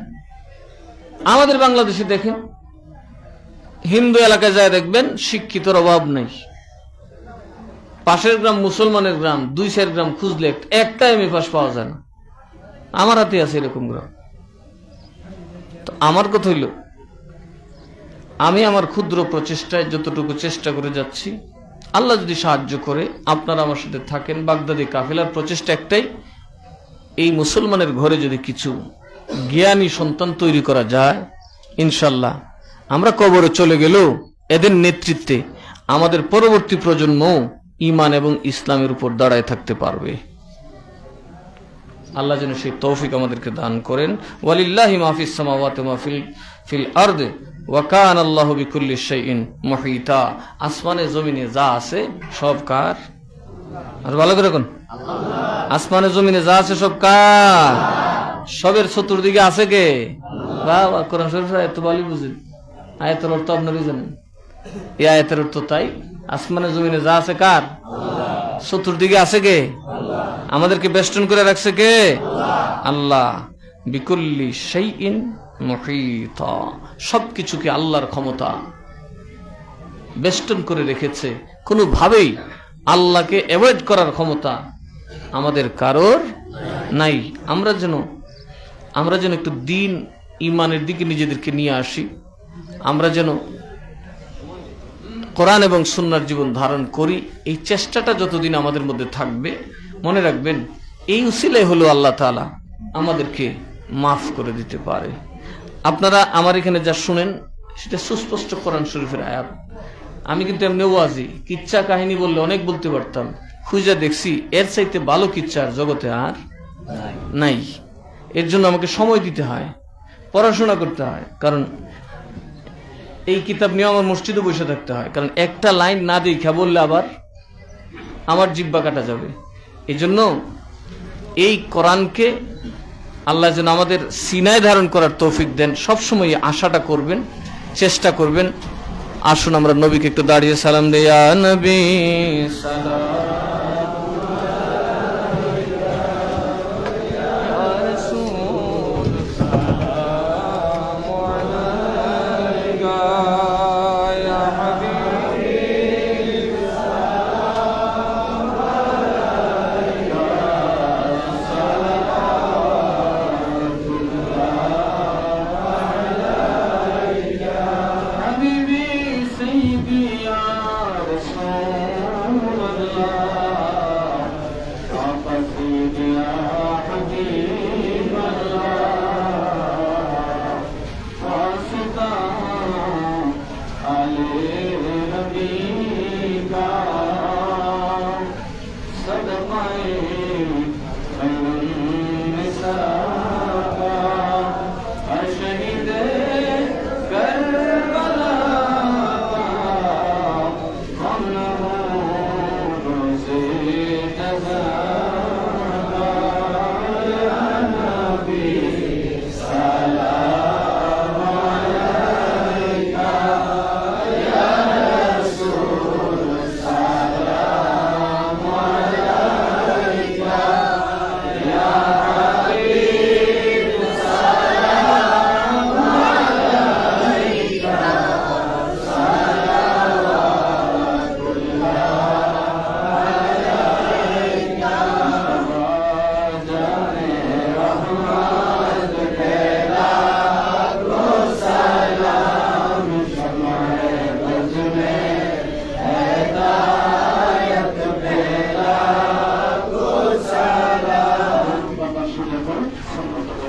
আমাদের বাংলাদেশে দেখেন, হিন্দু এলাকায় যায় দেখবেন শিক্ষিতর অভাব নেই। পাশের গ্রাম মুসলমানের গ্রাম, 2-4 গ্রাম খুঁজলে একটা এমএ পাস পাওয়া যায় না। আমার হাতে আছে এরকম গ্রাম। তো আমার কথা হইল, আমি আমার ক্ষুদ্র প্রচেষ্টায় যতটুকু চেষ্টা করে যাচ্ছি, আল্লাহ যদি সাহায্য করে আপনারা আমার সাথে থাকেন, বাগদাদি কাফেলার প্রচেষ্টা একটাই, এই মুসলমানের ঘরে যদি কিছু জ্ঞানী সন্তান তৈরি করা যায়, ইনশাল্লাহ আমরা কবরে চলে গেলেও এদের নেতৃত্বে আমাদের পরবর্তী প্রজন্ম ঈমান এবং ইসলামের উপর দাঁড়ায় থাকতে পারবে। আল্লাহ যেন সেই তৌফিক আমাদেরকে দান করেন। ওয়ালিল্লাহি মা ফিস সামাওয়াতি ওয়া ফিল আরদি ওয়া কানা আল্লাহু বিকুল্লি শাইইন মুহিতা। আসমানে জমিনে যা আছে সব কার? আর ভালো করে কোন? আসমানে জমিনে যা আছে সব কার? সবের চতুর্দিকে আছে কে? বাবা, কোরআন শরীফ এত ভালো বুঝেন। আয়াতের অর্থ আপনারই জানেন। এই আয়াতের অর্থ তাই, আসমানে জমিনে যা আছে কার? চতুর্দিকে আছে কে? আমাদেরকে বেষ্টন করে রাখছে কে? আল্লাহ। বিকুল্লি শাইইন মুহিতা, সবকিছুকে আল্লাহর ক্ষমতা বেষ্টন করে রেখেছে। কোনোভাবেই আল্লাহকে অ্যাভয়েড করার ক্ষমতা আমাদের কারোর নাই। আমরা যেন একটু দিন ইমানের দিকে নিজেদেরকে নিয়ে আসি। আমরা যেন কোরআন এবং সুন্নাহর জীবন ধারণ করি। এই চেষ্টাটা যতদিন আমাদের মধ্যে থাকবে, মনে রাখবেন এই উসিলাই হলো আল্লাহ তাআলা আমাদেরকে মাফ করে দিতে পারে। আপনারা আমার এখানে যা শুনেন সেটা সুস্পষ্ট কোরআন শরীফের আয়াত। আমি কিন্তু এমনি ওয়াজি কিচ্ছা কাহিনী বললে অনেক বলতে পারতাম, খুঁজে দেখছি এর চাইতে ভালো কিচ্ছা আর জগতে আর নাই। এর জন্য আমাকে সময় দিতে হয়, পড়াশোনা করতে হয়। কারণ এই কিতাব নিয়ে আমার মসজিদে বসে থাকতে হয়। কারণ একটা লাইন না দেখা বললে আবার আমার জিহ্বা কাটা যাবে। এই জন্য এই কোরআনকে আল্লাহ যেন আমাদের সিনায় ধারণ করার তৌফিক দেন, সবসময় আশাটা করবেন, চেষ্টা করবেন। আসুন আমরা নবীকে একটু দাঁড়িয়ে সালাম দেই। ইয়া নবী সালাম